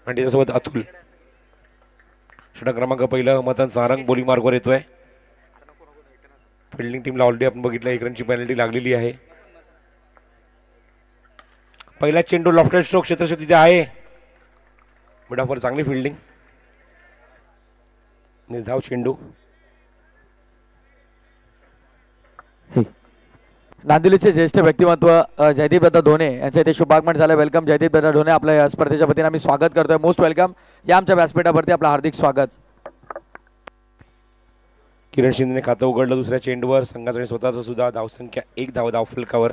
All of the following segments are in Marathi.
आणि त्याच्यासोबत अतुल. षटक क्रमांक पहिलं मतन सारंग बॉलिंग मार्कवर येतोय. फिल्डिंग टीमला ऑलरेडी आपण बघितलं 1 रनची पेनल्टी लागलेली आहे. पहिला चेंडू लॉफ्टेड स्ट्रोक क्षेत्रक्षेत्र तिथे आहे. मिड ऑफर चांगली फिल्डिंग. निर्धाव चेंडू. नांदिवलीचे ज्येष्ठ व्यक्तिमत्व जयदीप दादा धोने यांचे इथे शुभागमन झालं. वेलकम जयदीप दादा धोने, आपल्या या स्पर्धेच्या वतीने आम्ही स्वागत करतोय. Most welcome. या आमच्या व्यासपीठावरती आपलं हार्दिक स्वागत. किरण शिंदेने खातं उघडलं दुसऱ्या चेंडूवर. संघासाठी स्वतःचा सुद्धा धावसंख्या 1 धाव धावफलकावर.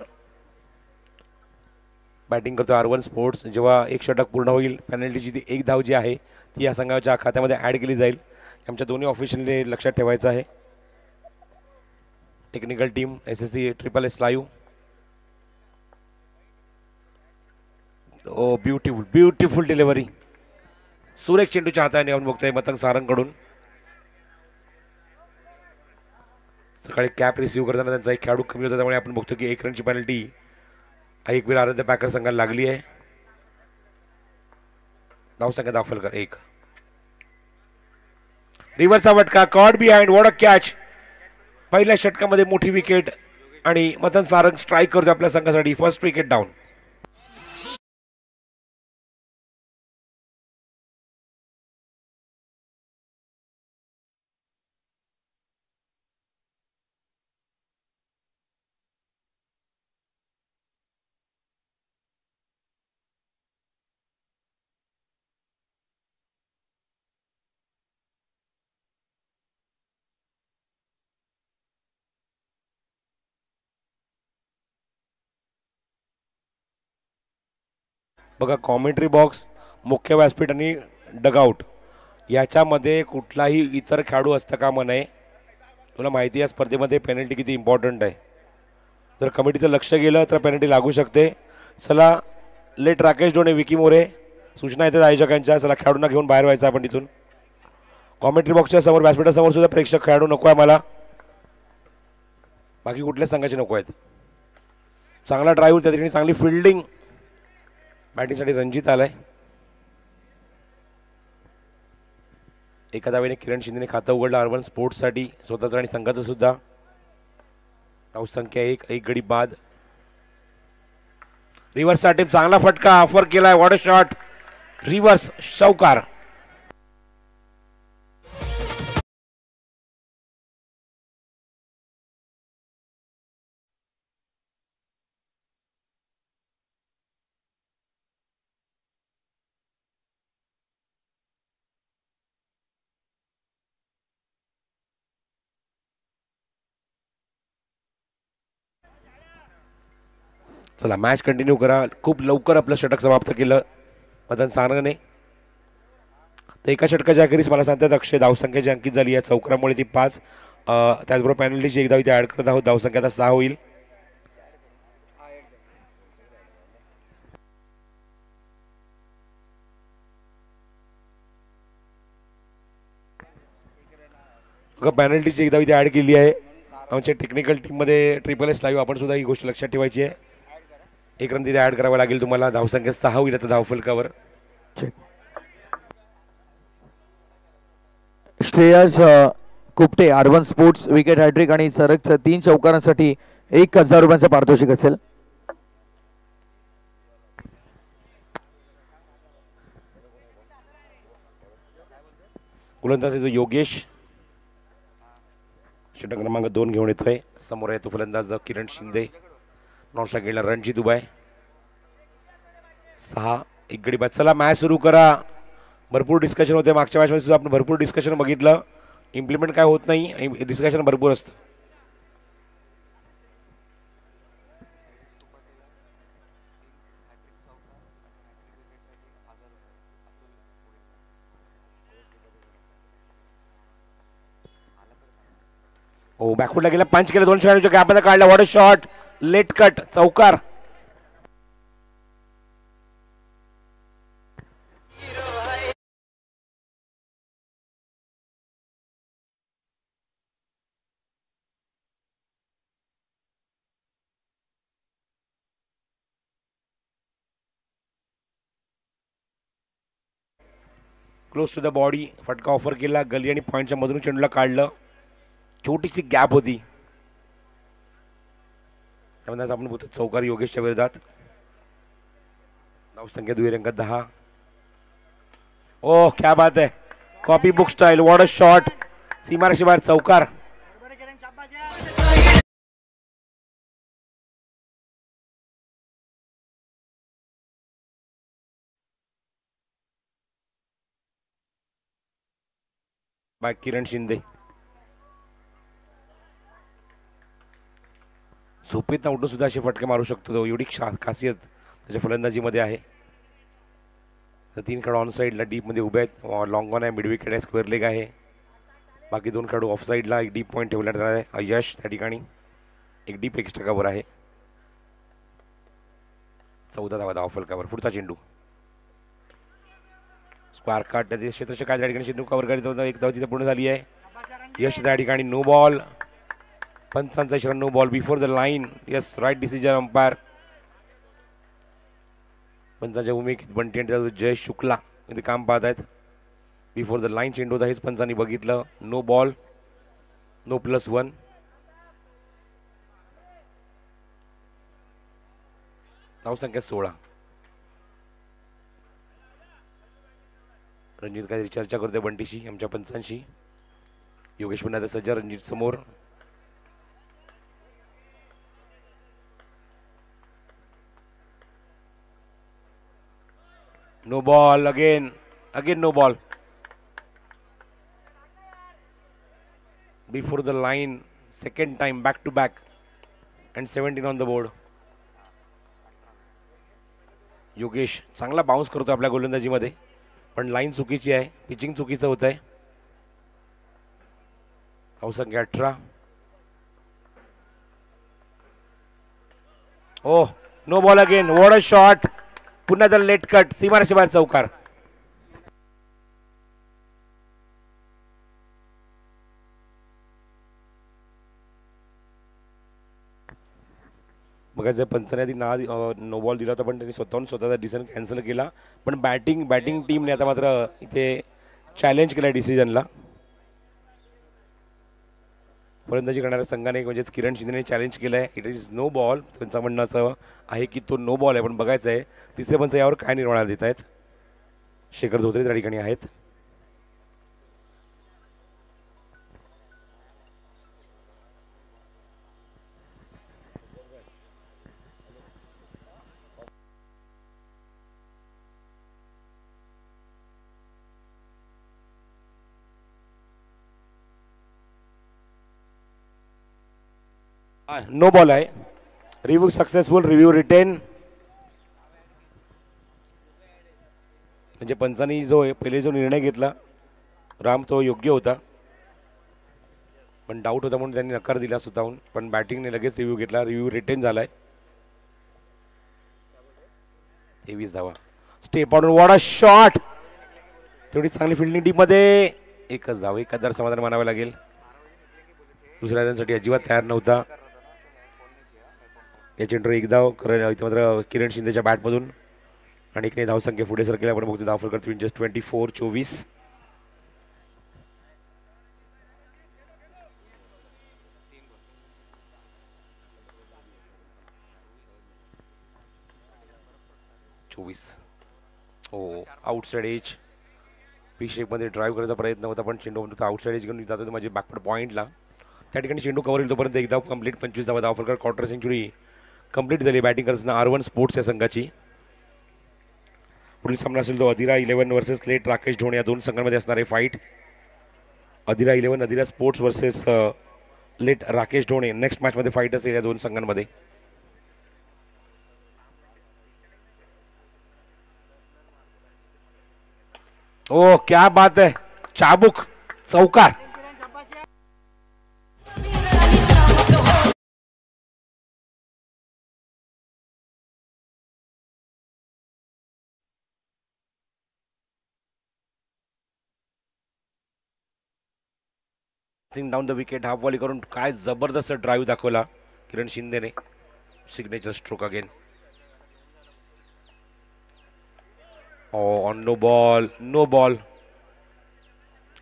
बॅटिंग करतो R1 स्पोर्ट्स. जेव्हा एक षटक पूर्ण होईल पेनल्टीची ती 1 धाव जी आहे ती या संघाच्या खात्यामध्ये ॲड केली जाईल. आमच्या दोन्ही ऑफिशियलने लक्षात ठेवायचं आहे. Technical team SSC SSS live. Oh beautiful beautiful delivery. सुरेख चेंडूच्या हाताने आपण बघतोय मतंग सारंगकडून. सकाळी कॅप रिसिव्ह करताना त्यांचा एक खेळाडू कमी होता, त्यामुळे आपण बघतो की 1 रनची पेनल्टी ऐकवीर आराध्य पॅकर संघाला लागली आहे. धावसंख्या दाखल 1. रिव्हरचा फटका, caught behind, what a catch. पहिल्या षटकामध्ये मोठी विकेट आणि मतन सारंग स्ट्राईक करतो आपल्या संघासाठी. First wicket down. बघा कॉमेंट्री बॉक्स, मुख्य व्यासपीठ आणि डगआउट याच्यामध्ये कुठलाही इतर खेळाडू असता कामा नये. तुला माहिती आहे स्पर्धेमध्ये पेनल्टी किती इम्पॉर्टंट आहे. जर कमिटीचं लक्ष गेलं तर पेनल्टी लागू शकते. चला लेट राकेश डोणे, विकी मोरे सूचना येतात आयोजकांच्या. चला खेळाडूंना घेऊन बाहेर व्हायचं आपण तिथून. कॉमेंट्री बॉक्सच्या समोर व्यासपीठासमोर सुद्धा प्रेक्षक खेळाडू नको आहे मला. बाकी कुठल्याच संघाचे नको आहेत. चांगला ड्राईव्ह, त्या ठिकाणी चांगली फिल्डिंग. बॅटिंगसाठी रणजित आलाय. एका धावेने किरण शिंदेने खातं उघडलं R1 स्पोर्ट्ससाठी, स्वतःचं आणि संघाचं सुद्धा. धावसंख्या 1, 1 गडी बाद. रिव्हर्ससाठी चांगला फटका ऑफर केलाय. What a shot. रिव्हर्स चौकार. चला मॅच कंटिन्यू करा. खूप लवकर आपलं षटक समाप्त केलं मदन सारंगने. तर एका षटकाच्या अखेरीस मला सांगतात अक्षय धावसंख्या जी अंकित झाली आहे चौकारामुळे ती 5. त्याचबरोबर पेनल्टीची 1 धाव इथे ॲड करत आहोत. धावसंख्या आता 6 होईल. पेनल्टीची 1 धाव इथे ॲड केली आहे. आमच्या टेक्निकल टीममध्ये SSS लाईव्ह आपण सुद्धा ही गोष्ट लक्षात ठेवायची आहे. 1 रन तिथे ॲड करावा लागेल तुम्हाला. धावसंख्या 6 होईल आता धावफलकावर. Shreyas Kupte R1 sports wicket hat trick आणि सरगचं 3 चौकारांसाठी 1000 रुपयांचं पारितोषिक असेल. गोलंदाज येतो योगेश. षटक क्रमांक 2 घेऊन येतोय. समोर येतो फलंदाज किरण शिंदे. नॉनस्ट्राईक गेला रणजित दुबाय. 6, 1 गडी बाद. चला मॅच सुरू करा. भरपूर डिस्कशन होते मागच्या मॅचमध्ये सुद्धा आपण भरपूर डिस्कशन बघितलं. इम्प्लिमेंट काय होत नाही, डिस्कशन भरपूर असतं. ओ बॅकफुटला गेला, पंच केलं, 2 खेळाडूच्या गॅपमध्ये काढला. What a shot. Late cut चौकार. क्लोज टू द बॉडी फटका ऑफर केला, गली आणि पॉईंटच्या मधून चेंडूला काढलं. छोटीशी गॅप होती, त्यामध्ये आपण बोलतो चौकार योगेशच्या विरोधात. धावसंख्या दुहेरी 10. ओह क्या बात है, copy book style, what a shot. सीमारेषे बाहेर चौकार. बाय किरण शिंदे. झोपेत उठून सुद्धा असे फटके मारू शकतो तो, एवढी खासियत त्याच्या फलंदाजीमध्ये आहे. तर 3 खेळाडू ऑन साईडला डीपमध्ये उभे आहेत. लॉंग ऑन आहे, मिड विकेट आहे, स्क्वेअर लेग आहे. बाकी 2 खेळाडू ऑफ साईडला एक डीप पॉईंट ठेवला जाणार आहे. यश त्या ठिकाणी एक डीप एक्स्ट्रा कव्हर आहे. 14 धावा धावा फलकावर. पुढचा चेंडू स्क्वेअर काट त्याचे क्षेत्ररक्षक काय त्या ठिकाणी चेंडू कव्हर करीत होता. एक धाव तिथे पूर्ण झाली आहे. यश त्या ठिकाणी नो बॉल. पंचांचा इशारा no ball before the line. Yes, right decision umpire. पंचांच्या भूमिकेत बंटी आणि जयेश शुक्ला इथे काम पाहत आहेत. बिफोर द लाईन चेंडू होता, हेच पंचांनी बघितलं. No ball, no +1. धावसंख्या 16. रणजित काहीतरी चर्चा करतोय बंटीशी, आमच्या पंचांशी. योगेश पुन्हा आता सज्ज रणजित समोर. No ball, again no ball. Before the line second time, back to back and 17 on the board. Yogesh चांगला बाउन्स करतो आपल्या गोलंदाजीमध्ये, पण लाईन चुकीची आहे, पिचिंग चुकीचं होत आहे. धावसंख्या 18. Oh, no ball again, what a shot. पुन्हा जर लेट कट, सीमारेषे बाहेर चौकार. बघा जर पंचाने आधी नो बॉल दिला होता, पण त्यांनी स्वतःचा डिसिजन कॅन्सल केला. पण बॅटिंग टीमने आता मात्र इथे चॅलेंज केलं डिसिजनला. फलंदाजी करणाऱ्या संघाने म्हणजेच किरण शिंदेने चॅलेंज केलं आहे. It is no ball. त्यांचं म्हणणं असं आहे की तो नो बॉल आहे, पण बघायचं आहे तिसरे पंच यावर काय निर्णय देत आहेत. शेखर धोत्रे त्या ठिकाणी आहेत. नो बॉल आहे. Review successful, review retain. म्हणजे पंचांनी पहिले जो निर्णय घेतला राम, तो योग्य होता, पण डाऊट होता म्हणून त्यांनी नकार दिला स्वतःहून. पण बॅटिंगने लगेच रिव्ह्यू घेतला, रिव्ह्यू रिटेन झालाय. 23 धावा. Step on, what a shot. तेवढी चांगली फिल्डिंग टीम मध्ये. एकच धाव, एकादर समाधान मानावे लागेल. दुसऱ्या रनसाठी अजिबात तयार नव्हता. या चेंडू एक धाव मात्र किरण शिंदेच्या बॅटमधून आणि एक धावसंख्या पुढे सरकेल. आपण बघतो धाव फलक 24-24. हो, आउटसाइड एज. पी शेपमध्ये ड्राईव्ह करायचा प्रयत्न होता, पण चेंडू आउटसाइड एज घेऊन जातो माझे बॅकवर्ड पॉईंटला. त्या ठिकाणी चेंडू कव्हर येईल तोपर्यंत एक धाव कंप्लीट. 25 धावा धाव फलक. क्वार्टर सेंचुरी कंप्लीट झाली बॅटिंग करताना R1 स्पोर्ट्स या संघाची. पुढील सामना असेल तो अधिरा 11 वर्सेस लेट राकेश ढोणे या दोन संघांमध्ये असणार आहे fight. Adhira 11 Adhira sports versus late Rakesh Dhone next मॅचमध्ये फाईट असेल या दोन संघांमध्ये. ओ क्या बात है, चाबुक, चौकार. Down the wicket, half volley करून काय जबरदस्त ड्राईव्ह दाखवला किरण शिंदेने. Signature stroke again. On no ball, no ball.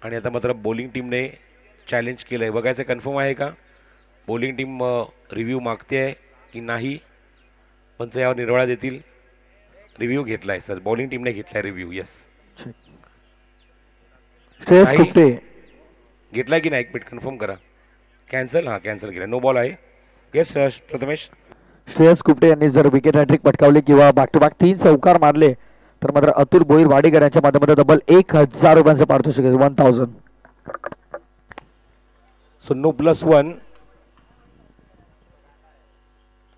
आणि आता मात्र बॉलिंग टीमने चॅलेंज केलं आहे. बघायचं कन्फर्म आहे का बॉलिंग टीम रिव्ह्यू मागते आहे की नाही. पंच यावर निर्वाळा देतील. रिव्ह्यू घेतला आहे सर, बॉलिंग टीमने घेतला आहे रिव्ह्यू. येस श्रेयस कुपटे घेतला की नाही एक मिनिट कन्फर्म करा. कॅन्सल, हां कॅन्सल केला, नो बॉल आहे. येस प्रथमेश. श्रेयस कुपटे यांनी जर विकेट हॅट्रिक पटकावली किंवा बॅक टू बॅक 3 चौकार मारले तर मात्र अतुल भोईर वाडीकर यांच्या माध्यमातून तब्बल 1000 रुपयांचं पारितोषिक 1000. So no +1.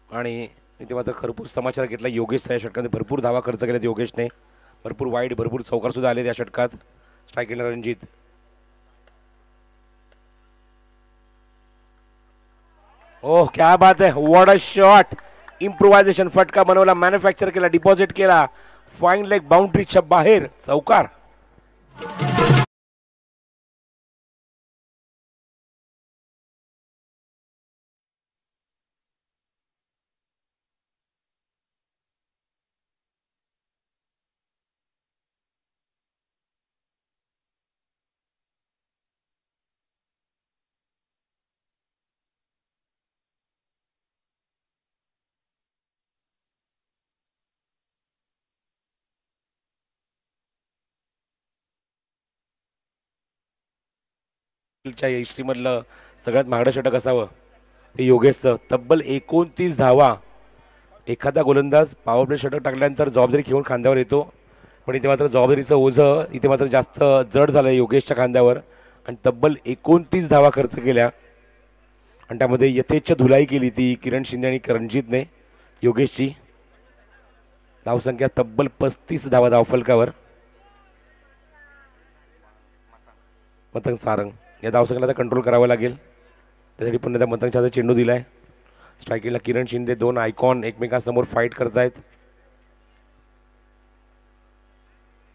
आणि इथे मात्र खरपूस समाचार घेतला योगेशचा. या षटकात भरपूर धावा खर्च केल्यात योगेशने. भरपूर वाईड, भरपूर चौकार सुद्धा आले त्या षटकात. स्ट्राईक केला रणजित. ओह क्या बात है, व्हाट अ शॉट. इम्प्रोवायझेशन, फटका बनवला, मॅन्युफॅक्चर केला, डिपॉझिट केला, फाईन लेग बाउंड्रीच्या बाहेर चौकार. हिस्ट्रीमधलं सगळ्यात महागडं षटक असावं ते योगेशचं. तब्बल 29 धावा. एखादा गोलंदाज पॉवर प्ले षटक टाकल्यानंतर जबाबदारी घेऊन खांद्यावर येतो, पण इथे मात्र जबाबदारीचं ओझं इथे मात्र जास्त जड झालं योगेशच्या खांद्यावर. आणि तब्बल 29 धावा खर्च केल्या आणि त्यामध्ये यथेच्छ धुलाई केली ती किरण शिंदे आणि रणजितने योगेशची. धावसंख्या तब्बल 35 धावा धावफलकावर. मतंग सारंग या धावसंख्येला आता कंट्रोल करावं लागेल. त्यासाठी पुन्हा त्या मतंगच्या हातात चेंडू दिला आहे. स्ट्रायकिंगला किरण शिंदे, 2 आयकॉन एकमेकांसमोर फाईट करत आहेत.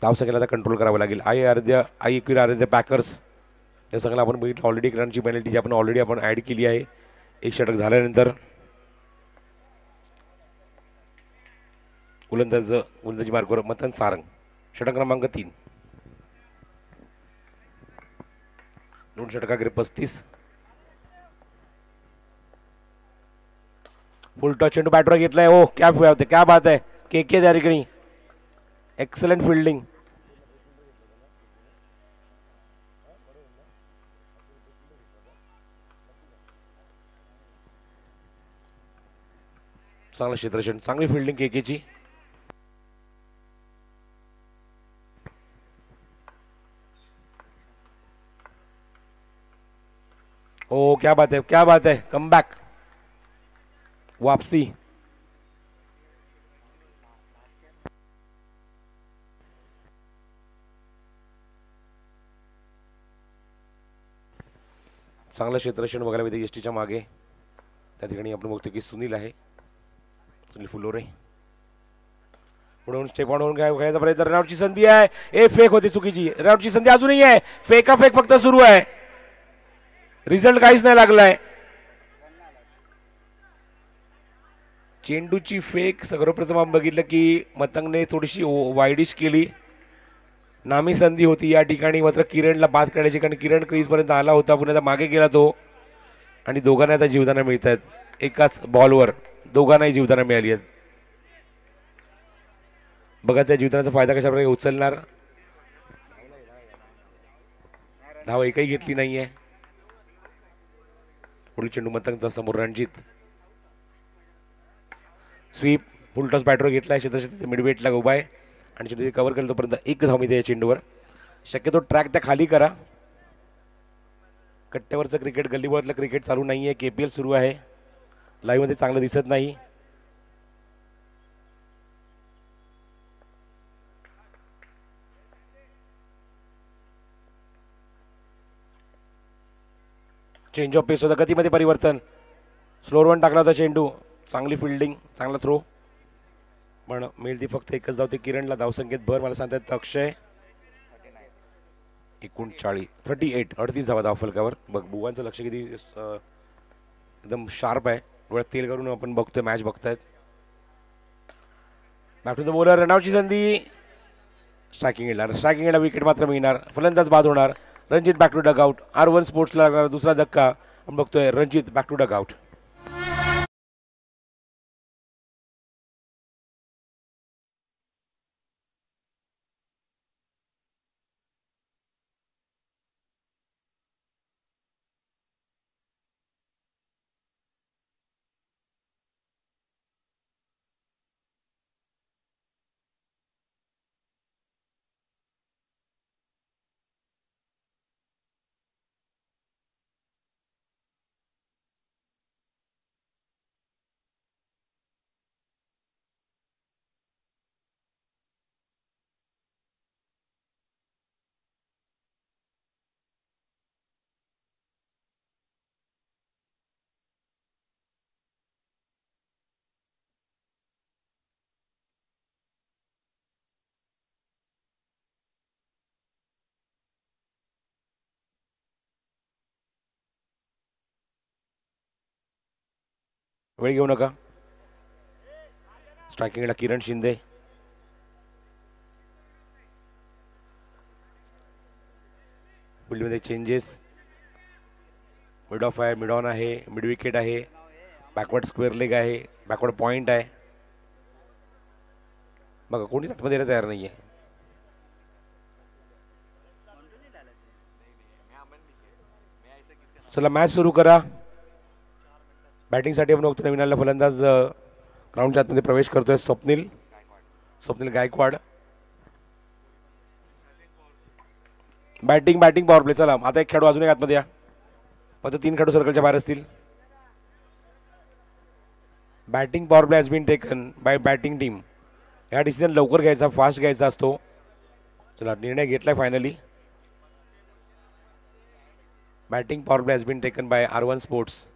धावसंख्येला आता कंट्रोल करावं लागेल. आई एकवीर आराध्य पॅकर्स या संघाला आपण बघितलं ऑलरेडी. किरणची पेनल्टी जी आपण ऑलरेडी ॲड केली आहे एक षटक झाल्यानंतर. गोलंदाजी मार्गावर मतंग सारंग, षटक क्रमांक 3. 2 षटकाकडे 35. फुल टॉस चेंडू बॅटवर घेतलाय. ओ क्या बात आहे. के त्या ठिकाणी एक्सलंट फिल्डिंग. चांगलं क्षेत्रक्षण, चांगली फिल्डिंग केकेची. ओ क्या बात है, कम बॅक, वापसी. चांगलं क्षेत्रक्षण बघायला मिळते एसटीच्या मागे. त्या ठिकाणी आपण बघतो की सुनील आहे, सुनील फुलोरे. पुढे स्टेप ऑन घ्यायचा प्रयत्न. रनआउटची संधी आहे. फेक होती चुकीची. रनआउटची संधी अजूनही आहे. फेक फक्त सुरू आहे. रिझल्ट काहीच नाही लागलाय. चेंडूची फेक सर्वप्रथम आपण बघितलं की मतंगने थोडीशी वाईडिश केली. नामी संधी होती या ठिकाणी, मात्र किरणला बाद करण्याची, कारण किरण क्रीजपर्यंत आला होता, पुन्हा मागे गेला तो. आणि दोघांना आता जीवदानं मिळत आहेत. एकाच बॉलवर दोघांनाही जीवदानं मिळाली आहेत. बघा त्या जीवदानाचा फायदा कशा प्रकारे उचलणार. धाव एकही घेतली नाहीये. पुढील चेंडू मतंगचा समोर रणजित. स्वीप, फुल टॉस बॅटवर घेतलाय. क्षेत्र मिडवेटला उभा आहे आणि चेंडू कव्हर केला तोपर्यंत 1 धाव मिळते या चेंडूवर. शक्यतो ट्रॅक त्या खाली करा. कट्ट्यावरचं क्रिकेट, गल्लीबोळातलं क्रिकेट चालू नाहीये. KPL सुरू आहे. लाईव्ह मध्ये चांगलं दिसत नाही. चेंज ऑफ पेस होता, गतीमध्ये परिवर्तन. स्लोअर वन टाकला होता चेंडू. चांगली फिल्डिंग, चांगला थ्रो, पण मिळती फक्त एकच धाव. ते किरणला धावसंख्येत भर. मला सांगतात अक्षय 38 धावा धावफलकावर. बघ बुवांचं लक्ष किती एकदम शार्प आहे. डोळ्यात तेल करून आपण बघतोय, मॅच बघतायत. Back to the bowler. रनआउटची संधी. स्ट्रायकिंग येणार, विकेट मात्र मिळणार. फलंदाज बाद होणार. Ranjit back to dugout. R1 स्पोर्ट्सला लागणारा दुसरा धक्का आपण बघतोय. Ranjit back to dugout. वेळ घेऊ नका. स्ट्रायकिंगला किरण शिंदे. फील्डमध्ये चेंजेस. मिड ऑफ आहे, मिड ऑन आहे, मिड विकेट आहे, बॅकवर्ड स्क्वेअर लेग आहे, बॅकवर्ड पॉइंट आहे. बघा कोणीच आतमध्ये यायला तयार नाहीये. चला मॅच सुरू करा. बॅटिंगसाठी आपण बघतो नवीन आलेला फलंदाज ग्राउंडच्या आतमध्ये प्रवेश करतोय. Swapnil Gaikwad. Batting power play. चला आता एक खेळाडू अजून एक आतमध्ये या. फक्त 3 खेळाडू सर्कलच्या बाहेर असतील. Batting power play has been taken by batting team. हा डिसिजन लवकर घ्यायचा, फास्ट घ्यायचा असतो. चला निर्णय घेतलाय finally. Batting power play has been taken by R1 sports.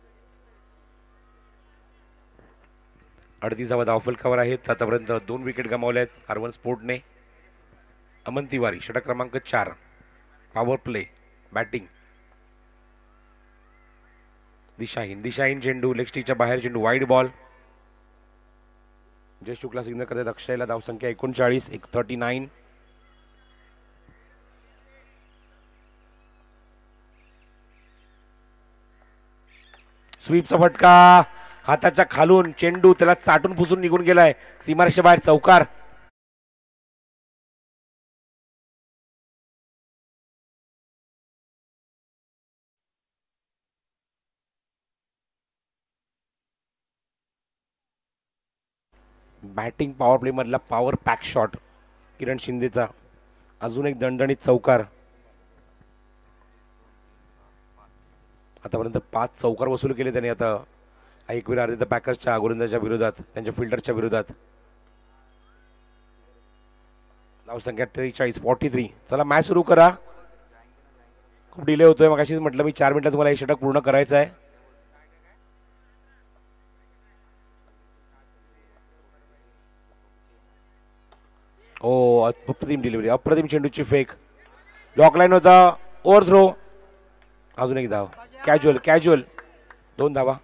38 धावा धावफलकावर आहेत. आतापर्यंत 2 विकेट गमावल्या आहेत R1 स्पोर्टने. अमन तिवारी षटक क्रमांक 4. Power play batting. दिशाहीन चेंडू, लेग स्टिकच्या बाहेर चेंडू, वाईड बॉल. जय शुक्ला सिग्नल करतात. अक्षयला धावसंख्या 39, 39. स्वीपचा फटका. हाताच्या खालून चेंडू त्याला चाटून पुसून निघून गेलाय. सीमारेषेच्या बाहेर चौकार. बॅटिंग पॉवर प्ले मधला पॉवर पॅक शॉट किरण शिंदेचा. अजून एक दणदणीत चौकार. आतापर्यंत 5 चौकार वसूल केले त्याने. आता ऐकवीर आदित्य पॅकर्सच्या गोलंदाजाच्या विरोधात, त्यांच्या फिल्डरच्या विरोधात. धावसंख्या 43, 43. चला मॅच सुरू करा. खूप डिले होतोय. मग अशीच म्हटलं मी 4 मिनिटात तुम्हाला हे षटक पूर्ण करायचं आहे. ओ अप्रतिम डिलिव्हरी, अप्रतिम चेंडूची फेक. लॉक लाईन होता. Overthrow. अजून एक धाव. कॅज्युअल 2 धावा.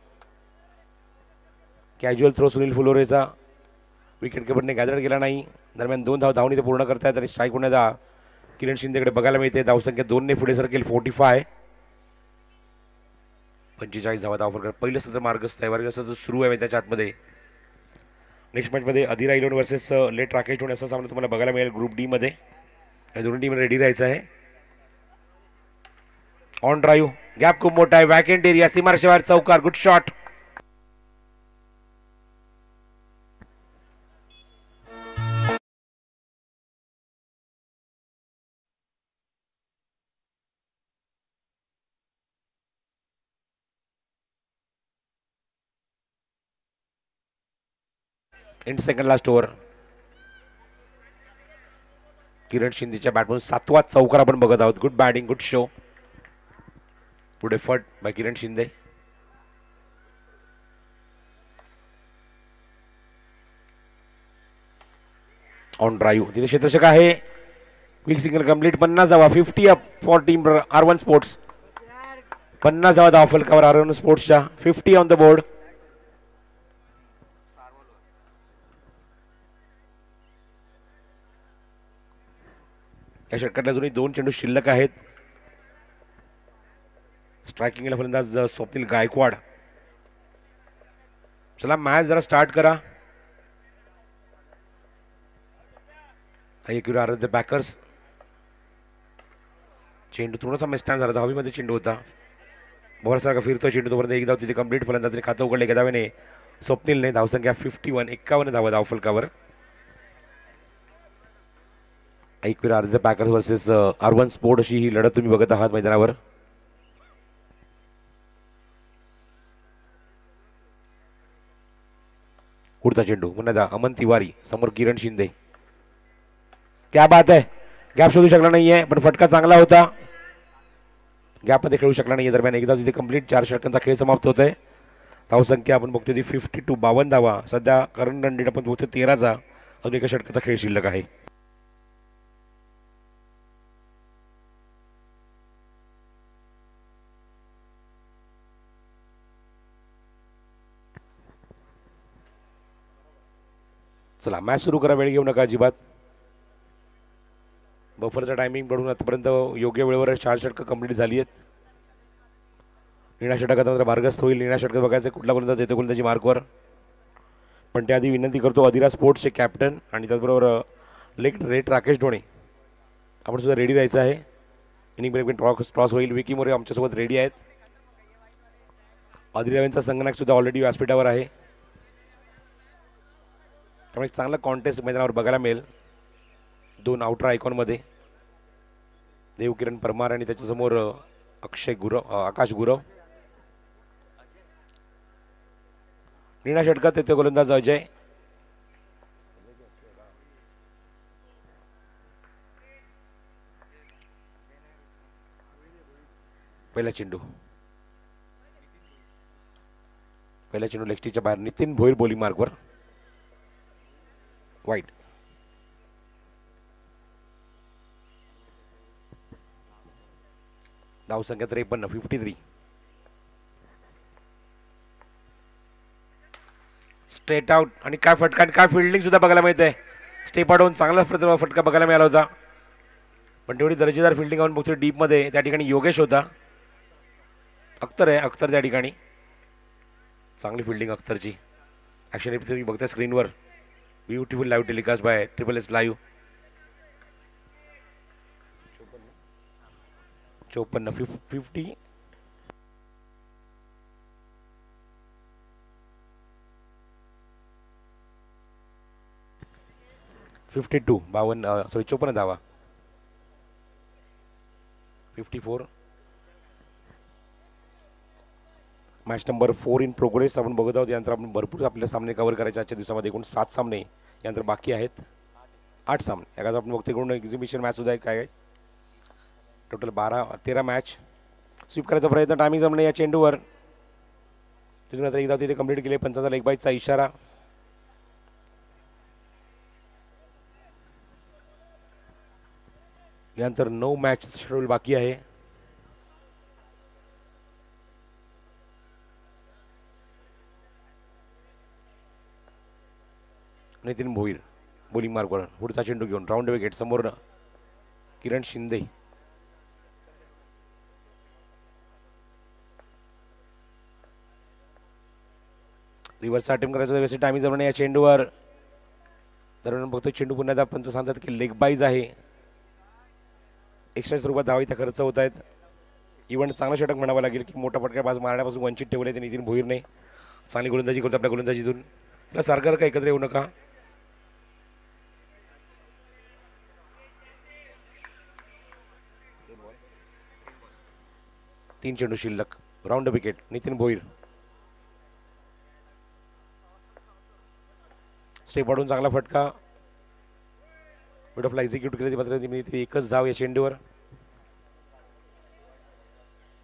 कॅज्युअल थ्रो सुनील फुलोरेचा. विकेट किपरने गॅदर केला नाही. दरम्यान 2 धावनी ते पूर्ण करतायत आणि स्ट्राईक होण्याचा किरण शिंदेकडे बघायला मिळते. धावसंख्या 2 ने पुढे सरकेल. 45. 45 धावा धावफलक. पहिलं सत्र मार्गस्थ आहे. वर्ग सत्र सुरू आहे त्याच्या आतमध्ये. नेक्स्ट मॅचमध्ये Adhira eleven versus late Rakesh Dhone असा सामना तुम्हाला बघायला मिळेल ग्रुप डी मध्ये. या दोन्ही टीम रेडी राहायचं आहे. On drive. गॅप खूप मोठा आहे. Vacant area. सीमारेषेबाहेर चौकार. Good shot. And second last over. Kiran शिंदेच्या बॅटमधून 7वा चौकार आपण बघत आहोत. Good batting, good show. Good effort by Kiran Shinde. On drive. तिथे क्षेत्ररक्षक आहे. Quick single complete. 50 धावा. 50 up for team R1 sports. 50 धावा धावफलकावर R1 स्पोर्ट्सच्या. 50 on the board. या षटकातल्या अजूनही 2 चेंडू शिल्लक आहेत. स्ट्रायकिंगला फलंदाज स्वप्नील गायकवाड. चला मॅच जरा स्टार्ट करा. एक आर द बॅकर्स. चेंडू थोडासा मिस्टॅन झाला. हवेमध्ये चेंडू होता. बॉलसारखा फिरतो चेंडू. तोपर्यंत एक धाव तिथे कंप्लीट. फलंदाजाने खातं उघडले एका धावेने स्वप्नीलने. धावसंख्या 51. 51 धावा धावफलकावर. Ekveer R the backers versus urban sport अशी ही लढत तुम्ही बघत आहात मैदानावर. पुढचा चेंडू पुन्हा अमन तिवारी समोर किरण शिंदे. क्या बात आहे. गॅप शोधू शकला नाहीये पण फटका चांगला होता. गॅपमध्ये खेळू शकला नाहीये. दरम्यान एकदा तिथे कंप्लीट. 4 षटकांचा खेळ समाप्त होतोय. धावसंख्या आपण बघतोय ती 52. 52 धावा. सध्या करंट रन रेट आपण बघतोय 13चा. अजून एका षटकाचा खेळ शिल्लक आहे. चला मॅच सुरू करा. वेळ घेऊ नका अजिबात. बफरचा टायमिंग पडून आतापर्यंत योग्य वेळेवर 4 षटकं कंप्लीट झाली आहेत. निळ्या षटकात मात्र भारगस्त होईल. निळ्या षटकात बघायचं कुठला गोलंदाज येतो गोलंदाजी मार्कवर. पण त्याआधी विनंती करतो अधिरा स्पोर्ट्सचे कॅप्टन आणि त्याचबरोबर लेग रेट राकेश ढोणे आपण सुद्धा रेडी राहायचं आहे. इनिंग ब्रेक टॉस होईल. विकी मोरे आमच्यासोबत रेडी आहेत. अधिरावेंचा संगणक सुद्धा ऑलरेडी व्यासपीठावर आहे. त्यामुळे एक चांगला कॉन्टेस्ट मैदानावर बघायला मिळेल. 2 आउटर आयकॉनमध्ये देवकिरण परमार आणि त्याच्यासमोर अक्षय गुरव आकाश गुरव. निळ्या षटकात येतो गोलंदाज अजय. पहिला चेंडू लेगस्टिकच्या बाहेर. नितीन भोईर बॉलिंग मार्कवर. वाईट. धावसंख्या 53. 53. स्ट्रेट आउट आणि काय फटका आणि काय फिल्डिंग सुद्धा बघायला मिळते. स्टेप आउट होऊन चांगला फटका बघायला मिळाला होता. पण तेवढी दर्जेदार फिल्डिंग आपण बघतोय डीपमध्ये. त्या ठिकाणी योगेश होता. अख्तर आहे. अख्तर त्या ठिकाणी चांगली फिल्डिंग अख्तरची. ॲक्शन तुम्ही बघताय स्क्रीनवर. Beautiful live telecast by SSS live. 54. 50. 52. 54 धावा. 54. मॅच नंबर 4 इन प्रोग्रेस आपण बघत आहोत. यानंतर आपण भरपूर आपले सामने कव्हर करायचे. आजच्या दिवसामध्ये एकूण 7 सामने यानंतर बाकी आहेत. 8 सामने एखादा आपण बघतो. एकूण एक्झिबिशन मॅच सुद्धा काय टोटल 13 मॅच. स्वीप करायचा प्रयत्न. टायमिंग जमणे या चेंडूवर. तिथून आता एकदा तिथे कंप्लीट केले. 5 लेग बाईचा इशारा. यानंतर 9 मॅच शेड्यूल बाकी आहे. नितीन भोईर बॉलिंग मार्कवर. पुढचा चेंडू घेऊन राऊंड विकेट. समोर किरण शिंदे. रिव्हर्सचा अटेम्प्ट करायचा. व्यवस्थित टायमिंग जमणे या चेंडूवर. दरम्यान बघतो चेंडू पुन्हा एकदा पंच सांगतात की लेग बाईज आहे. एक्स्ट्रा स्वरूपात धावा इथं खर्च होत आहेत. इव्हन चांगला षटक म्हणावं लागेल की मोठा फटका पास मारण्यापासून वंचित ठेवले ते नितीन भोईरने. चांगली गोलंदाजी करतो आपल्या गोलंदाजीतून. त्याला सारखं का एकत्र येऊ नका. तीन चेंडू शिल्लक. Round wicket. Nitin Bhoir. Step वाढून चांगला फटका. मिडऑफला एक्झिक्यूट केली मात्र एकच धाव या चेंडूवर.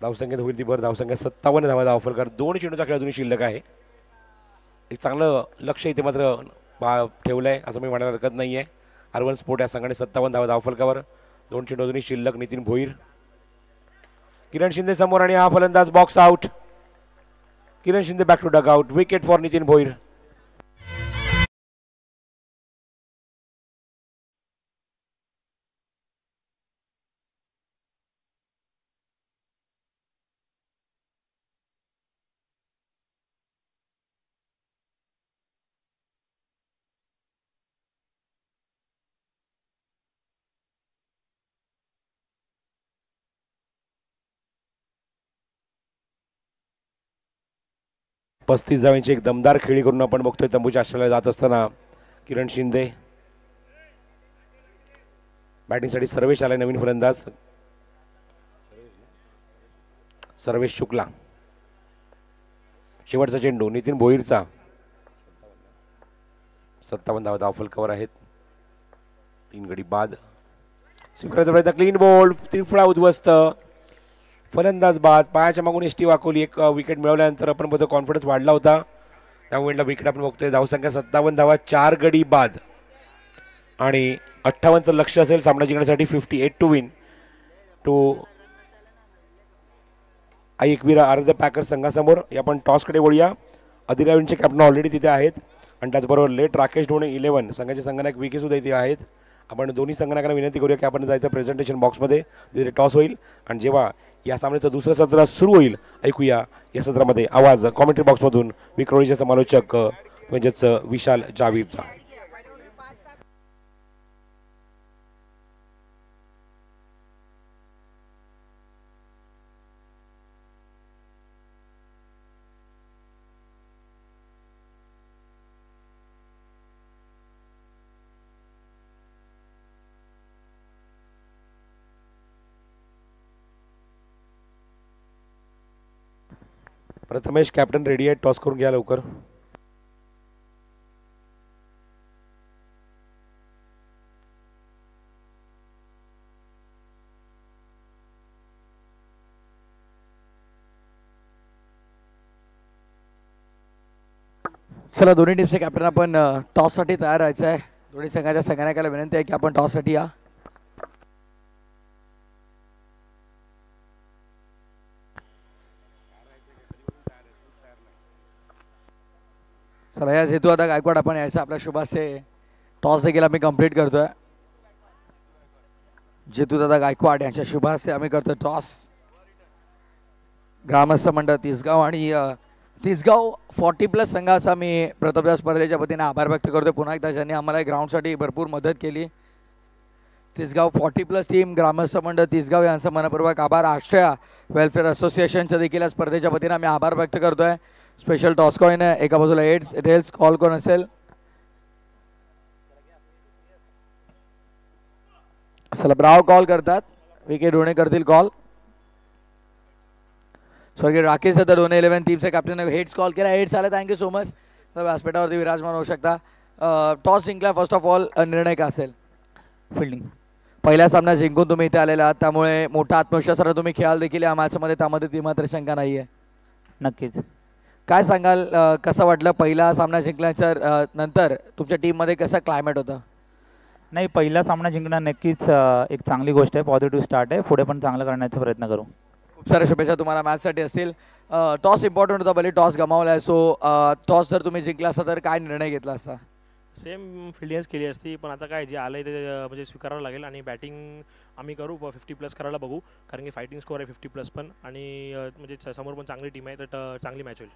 धावसंख्येत होईल ती भर. धावसंख्या 57 धावा धावफलकार. 2 चेंडूचा खेळ अजूनही शिल्लक आहे. एक चांगलं लक्ष इथे मात्र ठेवलं आहे असं मी म्हणायला हरकत नाही आहे. अर्बन स्पोर्ट या संघाने 57 धावा धावफलकावर. 2 चेंडू अजूनही शिल्लक. नितीन भोईर. किरण शिंदे समोर आणि हा फलंदाज box out. Kiran Shinde back to dugout. Wicket for Nitin Bhoir. 35 धावांची एक दमदार खेळी करून आपण बघतोय तंबूच्या आश्रयाला जात असताना किरण शिंदे. बॅटिंगसाठी सर्वेश आलाय नवीन फलंदाज, सर्वेश शुक्ला. शेवटचा चेंडू नितीन भोईरचा. 57 धावा धावफल कव्हर आहेत. 3 गडी बाद. स्वीकारायचा प्रयत्न, क्लीन बॉल, त्रिफळा उद्ध्वस्त, फलंदाज बाद. पायाच्या मागून एसटी वाकवली. एक विकेट मिळवल्यानंतर आपण बघतो कॉन्फिडन्स वाढला होता, त्यामुळे विकेट आपण बघतोय. धावसंख्या 57 धावा, 4 गडी बाद आणि 58चं लक्ष असेल सामना जिंकण्यासाठी. 58 टू विन टू एकविरा अर्ध पॅकर संघासमोर. आपण टॉसकडे वळूया. अधिरावींचे कॅप्टन ऑलरेडी तिथे आहेत आणि त्याचबरोबर लेट राकेश ढोणे 11 संघाचे संगणक विके सुद्धा इथे आहेत. आपण दोन्ही संगणकांना विनंती करूया की आपण जायचं प्रेझेंटेशन बॉक्समध्ये, तिथे टॉस होईल आणि जेव्हा या सामन्याचं दुसरं सत्र सुरू होईल ऐकूया या सत्रामध्ये आवाज कॉमेंट्री बॉक्समधून विक्रोळीचे समालोचक म्हणजेच विशाल जावीरचा. प्रथमेश कॅप्टन रेडी आहे, टॉस करून घ्या लवकर. चला दोन्ही टीमचे कॅप्टन आपण टॉससाठी तयार राहायचं आहे. दोन्ही संघाच्या संगणकाला विनंती आहे की आपण टॉससाठी या. चला या हेतू आता गायकवाड आपण यायचं आपल्या शुभासे टॉस देखील आम्ही कंप्लीट करतोय. जेतूदादा गायकवाड यांच्या शुभासे आम्ही करतोय टॉस. ग्रामस्थ मंडळ तिसगाव आणि तिसगाव 40+ संघाचा मी प्रताप स्पर्धेच्या वतीने आभार व्यक्त करतोय पुन्हा एकदा, ज्यांनी आम्हाला ग्राउंडसाठी भरपूर मदत केली. तिसगाव 40+ टीम, ग्रामस्थ मंडळ तिसगाव यांचा मनपूर्वक आभार. आष्ट्या वेलफेअर असोसिएशनच्या देखील या स्पर्धेच्या वतीने आम्ही आभार व्यक्त करतोय. स्पेशल टॉस कॉइन आहे, एका बाजूला रेल्स कॉल कोण असेल. चला ब्राव कॉल करतात, विकेट ढोणे करतील कॉल. स्वर्गीय राकेश दादा ढोणे 11 टीमचे कॅप्टन हेड्स कॉल केला. हेड्स आला, थँक्यू सो मच. व्यासपीठावरती विराजमान होऊ शकता. टॉस जिंकला, फर्स्ट ऑफ ऑल निर्णय का असेल? फिल्डिंग. पहिला सामना जिंकून तुम्ही इथे आलेला आहात, त्यामुळे मोठा आत्मविश्वासाने तुम्ही खेळाल देखील या मॅचमध्ये, त्यामध्ये ती मात्र शंका नाही आहे. नक्कीच. काय सांगाल, कसं वाटलं पहिला सामना जिंकल्याच्या नंतर तुमच्या टीममध्ये कसं क्लायमेट होतं? नाही, पहिला सामना जिंकणं नक्कीच एक चांगली गोष्ट आहे, पॉझिटिव्ह स्टार्ट आहे. पुढे पण चांगलं करण्याचा प्रयत्न करू. खूप साऱ्या शुभेच्छा तुम्हाला मॅचसाठी असतील. टॉस इम्पॉर्टंट होता, भले टॉस गमावला आहे. सो टॉस जर तुम्ही जिंकला असता तर काय निर्णय घेतला असता? सेम फिल्डिंगच केली असती, पण आता काय जे आलं आहे ते म्हणजे स्वीकारावं लागेल आणि बॅटिंग आम्ही करू 50+ करायला बघू, कारण की फायटिंग स्कोअर आहे 50+ पण, आणि म्हणजे समोर पण चांगली टीम आहे, तर चांगली मॅच होईल.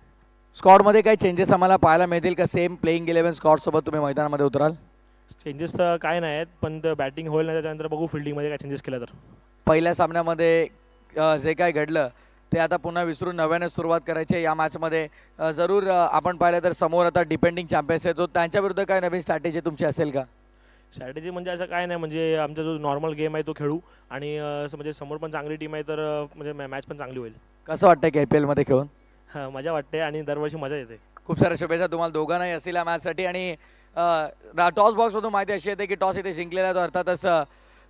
स्कॉडमध्ये काही चेंजेस आम्हाला पाहायला मिळतील का? सेम प्लेइंग 11 स्कॉडसोबत तुम्ही मैदानामध्ये उतराल? चेंजेस तर काय नाही आहेत, पण बॅटिंग होईल, नाही त्याच्यानंतर बघू फिल्डिंगमध्ये काय चेंजेस केलं तर. पहिल्या सामन्यामध्ये जे काय घडलं ते आता पुन्हा विसरून नव्याने सुरुवात करायची आहे. या मॅचमध्ये जरूर आपण पाहिलं तर समोर आता डिपेंडिंग चॅम्पियन्स आहे, तो त्यांच्याविरुद्ध काय नवीन स्ट्रॅटेजी तुमची असेल का? स्ट्रॅटेजी म्हणजे असं काय नाही, म्हणजे आमचा जो नॉर्मल गेम आहे तो खेळू आणि म्हणजे समोर पण चांगली टीम आहे, तर म्हणजे मॅच पण चांगली होईल. कसं वाटतं की IPL मध्ये खेळून? हां, मजा वाटते आणि दरवर्षी मजा येते. खूप साऱ्या शुभेच्छा तुम्हाला दोघांनाही असतील या मॅचसाठी. आणि टॉस बॉक्समधून माहिती अशी येते की टॉस इथे जिंकलेला तो अर्थातच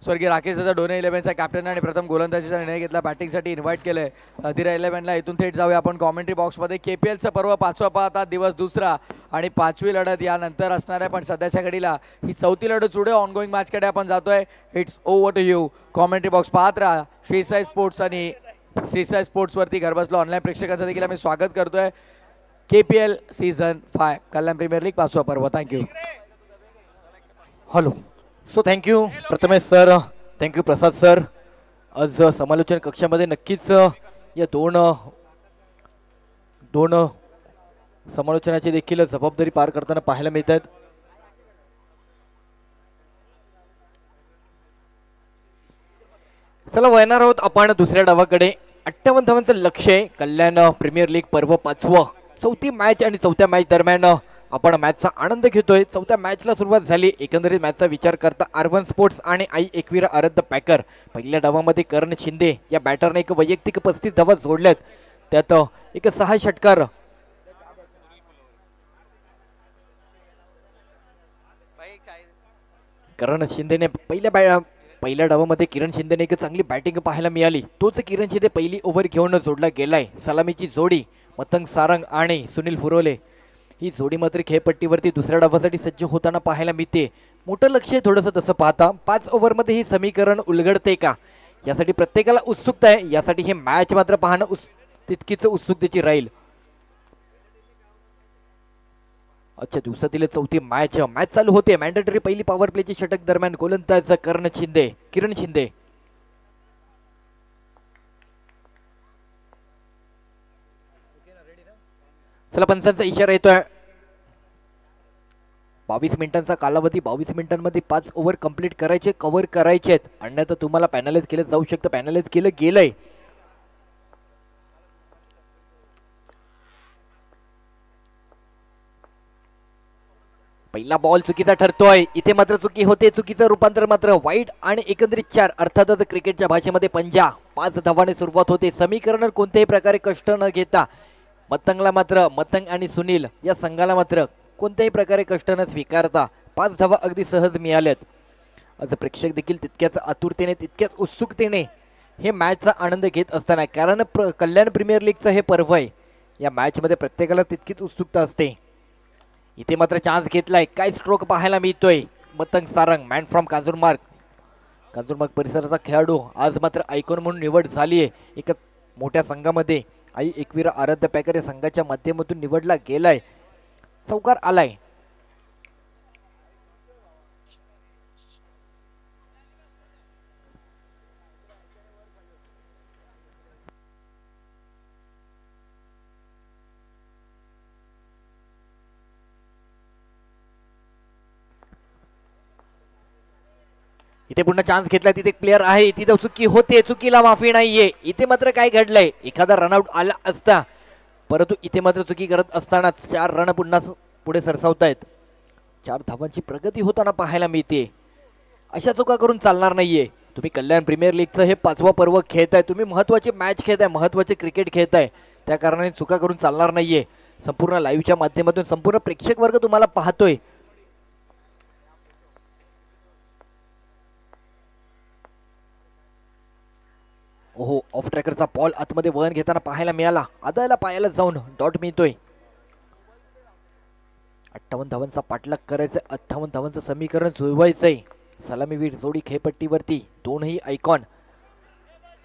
स्वर्गीय राकेश दादा ढोणे 11चा कॅप्टन आणि प्रथम गोलंदाजीचा निर्णय घेतला. बॅटिंगसाठी इन्व्हाइट केलं आहे अधिरा 11ला. इथून थेट जाऊया आपण कॉमेंट्री बॉक्समध्ये. KPLचं पर्व 5वा पाहतात, दिवस दुसरा आणि 5वी लढत यानंतर असणार आहे, पण सध्याच्या घडीला ही 4थी लढत सुरू आहे. ऑनगोईंग मॅचकडे आपण जातोय. It's over to you. Commentary box पाहत राहा. श्रीसाई स्पोर्ट्स आणि श्रीसाई स्पोर्ट्सवरती घरबसलो ऑनलाईन प्रेक्षकांचं देखील आम्ही स्वागत करतोय. KPL season 5 Kalyan premier league 5वा पर्व. Thank you. Hello. So thank you Prathamesh sir, thank you Prasad sir. आज समालोचन कक्षामध्ये नक्कीच या दोन समालोचनाची देखील जबाबदारी पार करताना पाहायला मिळत आहेत. चला वळणार आहोत आपण दुसऱ्या डावाकडे. 58 धावांचं लक्ष आहे. कल्याण प्रीमियर लीग पर्व 5वं चौथी मॅच आणि चौथ्या मॅच दरम्यान आपण मॅचचा आनंद घेतोय. चौथ्या मॅचला सुरुवात झाली. एकंदरीत मॅचचा विचार करता अर्बन स्पोर्ट्स आणि आई एकविरा आराध्य पॅकर. पहिल्या डावामध्ये करण शिंदे या बॅटरने एक वैयक्तिक 35 धावा जोडल्यात, त्यात एक 6 षटकार. करण शिंदेने पहिल्या डावामध्ये किरण शिंदेने एक चांगली बॅटिंग पाहायला मिळाली. तोच किरण शिंदे पहिली ओव्हर घेऊन जोडला गेलाय. सलामीची जोडी मतंग सारंग आणि सुनील फुरोले ही जोडी मात्र खेळपट्टीवरती दुसऱ्या डावासाठी सज्ज होताना पाहायला मिळते. मोठं लक्ष आहे थोडंसं तसं पाहता. 5 ओव्हरमध्ये ही समीकरण उलगडते का यासाठी प्रत्येकाला उत्सुकता आहे. यासाठी हे मॅच मात्र पाहणं तितकीच उत्सुकतेची राहील. अच्छा, दिवसातील चौथी मॅच चालू होते. मॅन्डेटरी पहिली पॉवर प्लेची षटक दरम्यान गोलंदाज किरण शिंदे. चला, पंचांचा इशारा येतोय. 22 मिनिटांचा कालावधी. 22 मिनिटांमध्ये 5 ओव्हर कंप्लीट करायचे, कव्हर करायचे आहेत. अन्यथा तुम्हाला पॅनलाइज केलं जाऊ शकतं. पॅनलाइज केलं गेलंय. पहिला बॉल चुकीचा ठरतोय. इथे मात्र चुकी होते. चुकीचं रूपांतर मात्र वाईट आणि एकंदरीत 4. अर्थातच क्रिकेटच्या भाषेमध्ये पंजा. 5 धावाने सुरुवात होते. समीकरण कोणत्याही प्रकारे कष्ट न घेता मतंग आणि सुनील या संघाला मात्र कोणत्याही प्रकारे कष्ट न स्वीकारता 5 धावा अगदी सहज मिळाल्यात. आज प्रेक्षक देखील तितक्याच आतुरतेने, तितक्याच उत्सुकतेने हे मॅचचा आनंद घेत असताना, कारण कल्याण प्रीमियर लीगचं हे पर्व आहे. या मॅचमध्ये प्रत्येकाला तितकीच उत्सुकता असते. इथे मात्र चान्स घेतलाय. काय स्ट्रोक पाहायला मिळतोय. मतंग सारंग, मॅन फ्रॉम कांजूरमार्ग परिसराचा खेळाडू आज मात्र आयकॉन म्हणून निवड झाली आहे. एका मोठ्या संघामध्ये आई एकविरा आराध्य पॅकर या संघाच्या माध्यमातून निवडला गेलाय. चौकार आलाय. इथे पुन्हा चान्स घेतला. तिथे एक प्लेअर आहे. तिथे चुकी होते. चुकीला माफी नाहीये. इथे मात्र काय घडलंय. एखादा रनआउट आला असता, परंतु इथे मात्र चुकी करत असताना 4 रन पुन्हा पुढे सरसावतायत. 4 धावांची प्रगती होताना पाहायला मिळते. अशा चुका करून चालणार नाहीये. तुम्ही कल्याण प्रीमियर लीगचं हे 5वं पर्व खेळताय. तुम्ही महत्वाची मॅच खेळताय, महत्वाचे क्रिकेट खेळताय. त्या कारणाने चुका करून चालणार नाहीये. संपूर्ण लाईव्हच्या माध्यमातून संपूर्ण प्रेक्षक वर्ग तुम्हाला पाहतोय. ओहो, ऑफ ट्रॅकरचा बॉल आतमध्ये वळण घेताना पाहायला मिळाला. आदायला पायाला जाऊन डॉट मिळतोय. 58 धावांचा पाठलाग करायचा. 58 धावांचं समीकरण जुळवायचंय. सलामीवीर जोडी खेळपट्टीवरती. दोनही आयकॉन.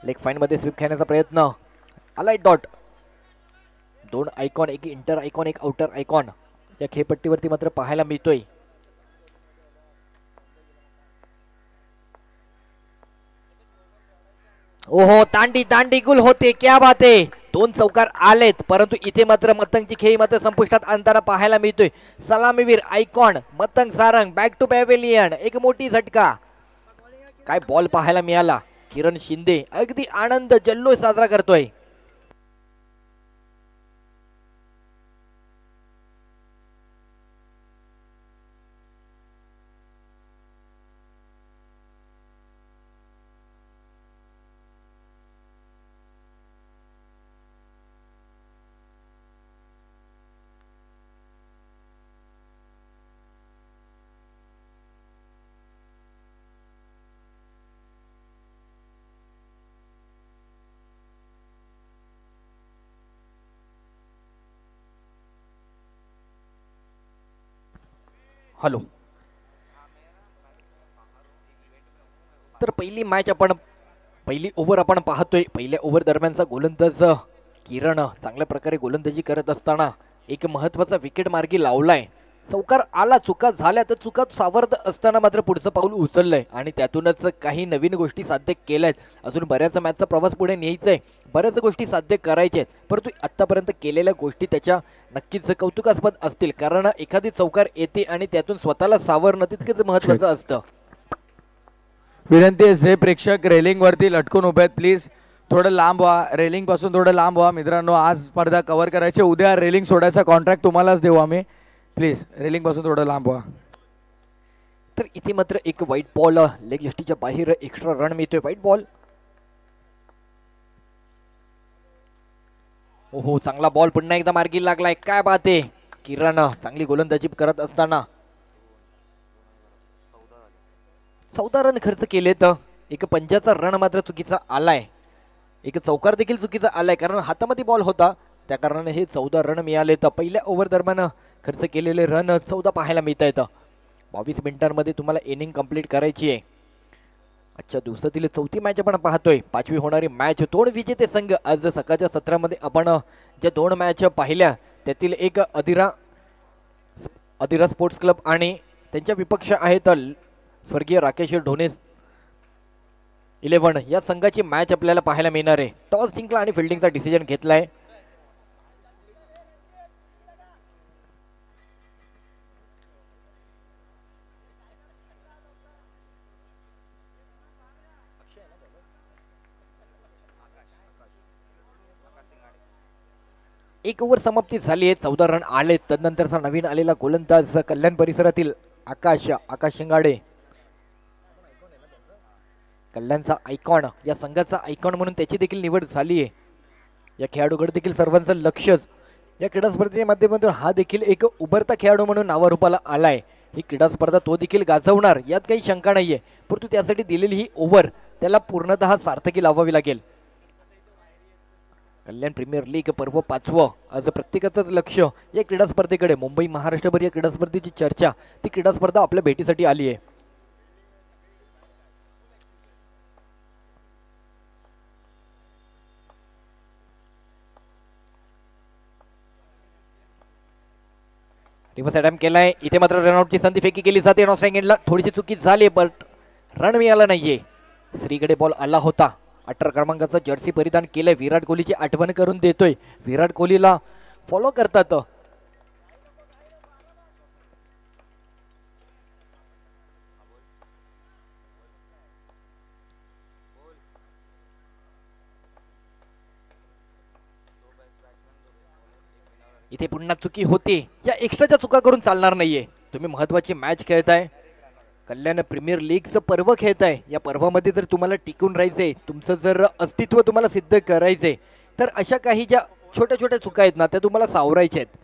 लेग फाईन मध्ये स्वीप खेळण्याचा प्रयत्न. आलाय डॉट. 2 आयकॉन, एक इंटर आयकॉन, एक आउटर आयकॉन या खेळपट्टीवरती मात्र पाहायला मिळतोय. ओहो, तांडी गुल होते. क्या बात आहे. 2 चौकार आलेत, परंतु इथे मात्र मतंगची खेळी मात्र संपुष्टात आणताना पाहायला मिळतोय. सलामीवीर icon Matang Sarang back to pavilion. एक मोठी झटका. काय बॉल पाहायला मिळाला. किरण शिंदे अगदी आनंद जल्लोष साजरा करतोय. हॅलो. तर पहिली ओव्हर आपण पाहतोय. पहिल्या ओव्हर दरम्यानचा गोलंदाज किरण चांगल्या प्रकारे गोलंदाजी करत असताना एक महत्वाचा विकेट मार्गी लावलाय. चौकार आला. चुका झाल्या, तर चुका सावरत असताना मात्र पुढचं पाऊल उचललंय आणि त्यातूनच काही नवीन गोष्टी साध्य केल्यात. अजून बऱ्याच मॅचचा प्रवास पुढे न्यायचाय. बऱ्याच गोष्टी साध्य करायच्या आहेत, परंतु आतापर्यंत केलेल्या गोष्टी त्याच्या नक्कीच कौतुकास्पद असतील. कारण एखादी चौकार येते आणि त्यातून स्वतःला सावरणं तितकंच महत्वाचं असतं. विनंती आहे, जे प्रेक्षक रेलिंग वरती लटकून उभे आहेत प्लीज थोडं लांब व्हा, रेलिंग पासून थोडं लांब व्हा मित्रांनो. आज स्पर्धा कव्हर करायची, उद्या रेलिंग सोडायचा कॉन्ट्रॅक्ट तुम्हालाच देऊ आम्ही. प्लीज रेलिंग पासून थोडं लांब व्हा. तर इथे मात्र एक व्हाईट बॉल, लेग यष्टीच्या बाहेर एक्स्ट्रा रन मिळतोय. White ball. ओहो, चांगला बॉल पुन्हा एकदा मार्गी लागलाय. काय बात आहे. किरण चांगली गोलंदाजी करत असताना 14 रन खर्च केलेत. एक पंजाचा रन मात्र चुकीचा आलाय, एक चौकार देखील चुकीचा आलाय, कारण हातामध्ये बॉल होता त्या कारणाने हे 14 रन मिळाले. तर पहिल्या ओव्हर दरम्यान खर्च केलेले रन 14 पाहायला मिळत आहेत. 22 मिनिटांमध्ये तुम्हाला इनिंग कंप्लीट करायची आहे. आजच्या दिवसातील चौथी मॅच आपण पाहतोय, 5वी होणारी मॅच. 2 विजेते संघ. आज सकाळच्या सत्रामध्ये आपण ज्या 2 मॅच पाहिल्या त्यातील एक अधिरा स्पोर्ट्स क्लब आणि त्यांच्या विपक्ष आहेत स्वर्गीय राकेश ढोणे 11 या संघाची मॅच आपल्याला पाहायला मिळणार आहे. टॉस जिंकला आणि फिल्डिंगचा डिसिजन घेतलाय. एक ओव्हर समाप्ती झाली आहे. 14 रन आले. तदनंतरचा नवीन आलेला गोलंदाज कल्याण परिसरातील आकाश शिंगाडे, कल्याणचा आयकॉन, या संघाचा आयकॉन म्हणून त्याची देखील निवड झाली आहे. या खेळाडूकडे देखील सर्वांचं लक्षच या क्रीडा स्पर्धेच्या माध्यमातून हा देखील एक उभरता खेळाडू म्हणून नावारूपाला आलाय. ही क्रीडा स्पर्धा तो देखील गाजवणार यात काही शंका नाहीये, परंतु त्यासाठी दिलेली ही ओव्हर त्याला पूर्णतः सार्थकी लावावी लागेल. कल्याण प्रीमियर लीग पर्व 5वं. आज प्रत्येकाचंच लक्ष या क्रीडा स्पर्धेकडे. मुंबई महाराष्ट्रभर या क्रीडा स्पर्धेची चर्चा, ती क्रीडा स्पर्धा आपल्या भेटीसाठी आली आहे. रिव्हर्स अटॅम्प्ट केलाय. इथे मात्र रनआउटची संधी फेकी केली जाते. नॉस्ट्राईक एंडला थोडीशी चुकी झाली, बट रन मिळाला नाहीये. श्रीकडे बॉल आला होता. 18 क्रमांकाचा जर्सी परिधान केलंय. विराट कोहलीची आठवण करून देतोय. विराट कोहलीला फॉलो करतात. इथे पुन्हा चुकी होते. या एक्स्ट्राच्या चुका करून चालणार नाहीये. तुम्ही महत्वाची मॅच खेळताय, कल्याण प्रीमियर लीगचं पर्व खेळताय. या पर्वामध्ये जर तुम्हाला टिकून राहायचंय, तुमचं जर अस्तित्व तुम्हाला सिद्ध करायचंय, तर अशा काही ज्या छोट्या छोट्या चुका आहेत ना त्या तुम्हाला सावरायच्या आहेत.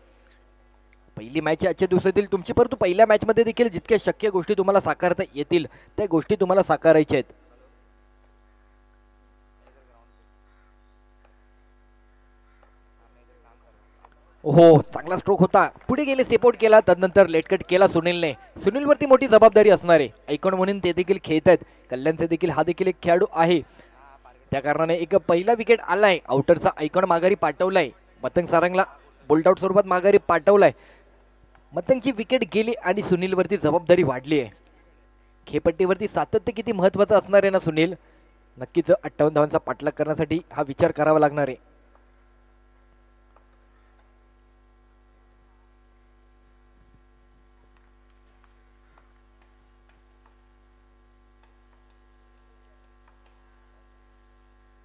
पहिली मॅच आजच्या दिवसातील तुमची, परंतु पहिल्या मॅचमध्ये देखील जितक्या शक्य गोष्टी तुम्हाला साकारता येतील त्या गोष्टी तुम्हाला साकारायच्या आहेत. हो, चांगला स्ट्रोक होता. पुढे गेले, स्टेप केला, तदनंतर लेटकट केला सुनीलने. सुनीलवरती मोठी जबाबदारी असणार आहे. आयकॉन म्हणून ते देखील खेळत आहेत. कल्याणचे देखील हा देखील एक खेळाडू आहे. त्या कारणाने एक पहिला विकेट आलाय. आउटरचा आयकॉन माघारी पाठवलाय. मतंग सारंगला बोल्ड आउट स्वरूपात माघारी पाठवलाय. मतंगची विकेट गेली आणि सुनीलवरती जबाबदारी वाढली आहे. खेळपट्टीवरती सातत्य किती महत्वाचं असणार आहे ना सुनील. नक्कीच 58 धावांचा पाठलाग करण्यासाठी हा विचार करावा लागणार आहे.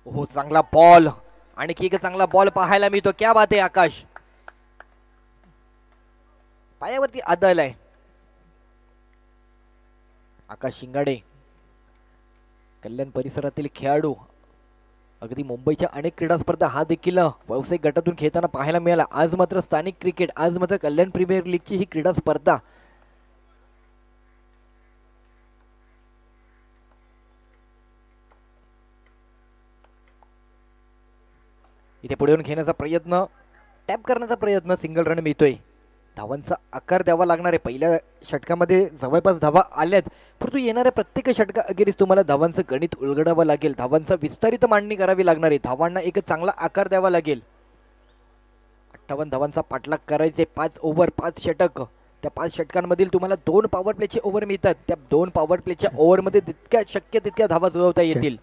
हो, चांगला बॉल. आणखी एक चांगला बॉल पाहायला मिळतो. क्या बात आहे. आकाश पायावरती आदळलाय. आकाश शिंगाडे, कल्याण परिसरातील खेळाडू. अगदी मुंबईच्या अनेक क्रीडा स्पर्धा हा देखील व्यावसायिक गटातून खेळताना पाहायला मिळाला. आज मात्र स्थानिक क्रिकेट, आज मात्र कल्याण प्रीमियर लीगची ही क्रीडा स्पर्धा. इथे पुढे येऊन खेळण्याचा प्रयत्न, टॅप करण्याचा प्रयत्न, सिंगल रन मिळतोय. धावांचा आकार द्यावा लागणार आहे. पहिल्या षटकामध्ये जवळपास धावा आल्यात, परंतु येणाऱ्या प्रत्येक षटका अखेरीस तुम्हाला धावांचं गणित उलगडावं लागेल. धावांचा विस्तारित मांडणी करावी लागणार आहे. धावांना एक चांगला आकार द्यावा लागेल. 58 धावांचा पाठलाग करायचे. 5 ओव्हर 5 षटक. त्या 5 षटकांमधील तुम्हाला 2 पॉवर प्लेचे ओव्हर मिळतात. त्या 2 पॉवर प्लेच्या ओव्हरमध्ये जितक्या शक्य तितक्या धावा जुळवता येतील.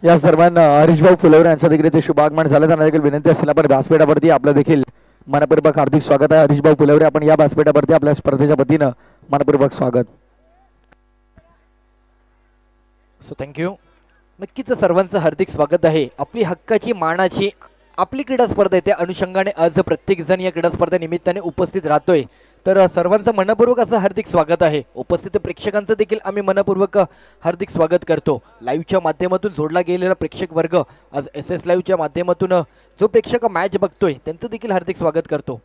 या सर्वांना हरीशभाऊ फुलवरे यांचा देखील इथे शुभ आगमन झालं. त्यांना देखील विनंती असेल आपण व्यासपीठावरती आपलं देखील मनपूर्वक हार्दिक स्वागत आहे. हरीशभाऊ फुलवरे, आपण या व्यासपीठावरती आपल्या स्पर्धेच्या वतीनं मनपूर्वक स्वागत. So thank you. नक्कीच सर्वांचं हार्दिक स्वागत आहे. आपली हक्काची मानाची आपली क्रीडा स्पर्धा आहे त्या अनुषंगाने आज प्रत्येक जण या क्रीडा स्पर्धे निमित्ताने उपस्थित राहतोय. तर सर्वांचं मनपूर्वक असं हार्दिक स्वागत आहे. उपस्थित प्रेक्षकांचं देखील आम्ही मनपूर्वक हार्दिक स्वागत करतो. लाईव्हच्या माध्यमातून जोडला गेलेला प्रेक्षक वर्ग आज SS लाईव्हच्या माध्यमातून जो प्रेक्षक मॅच बघतोय त्यांचं देखील हार्दिक स्वागत करतो.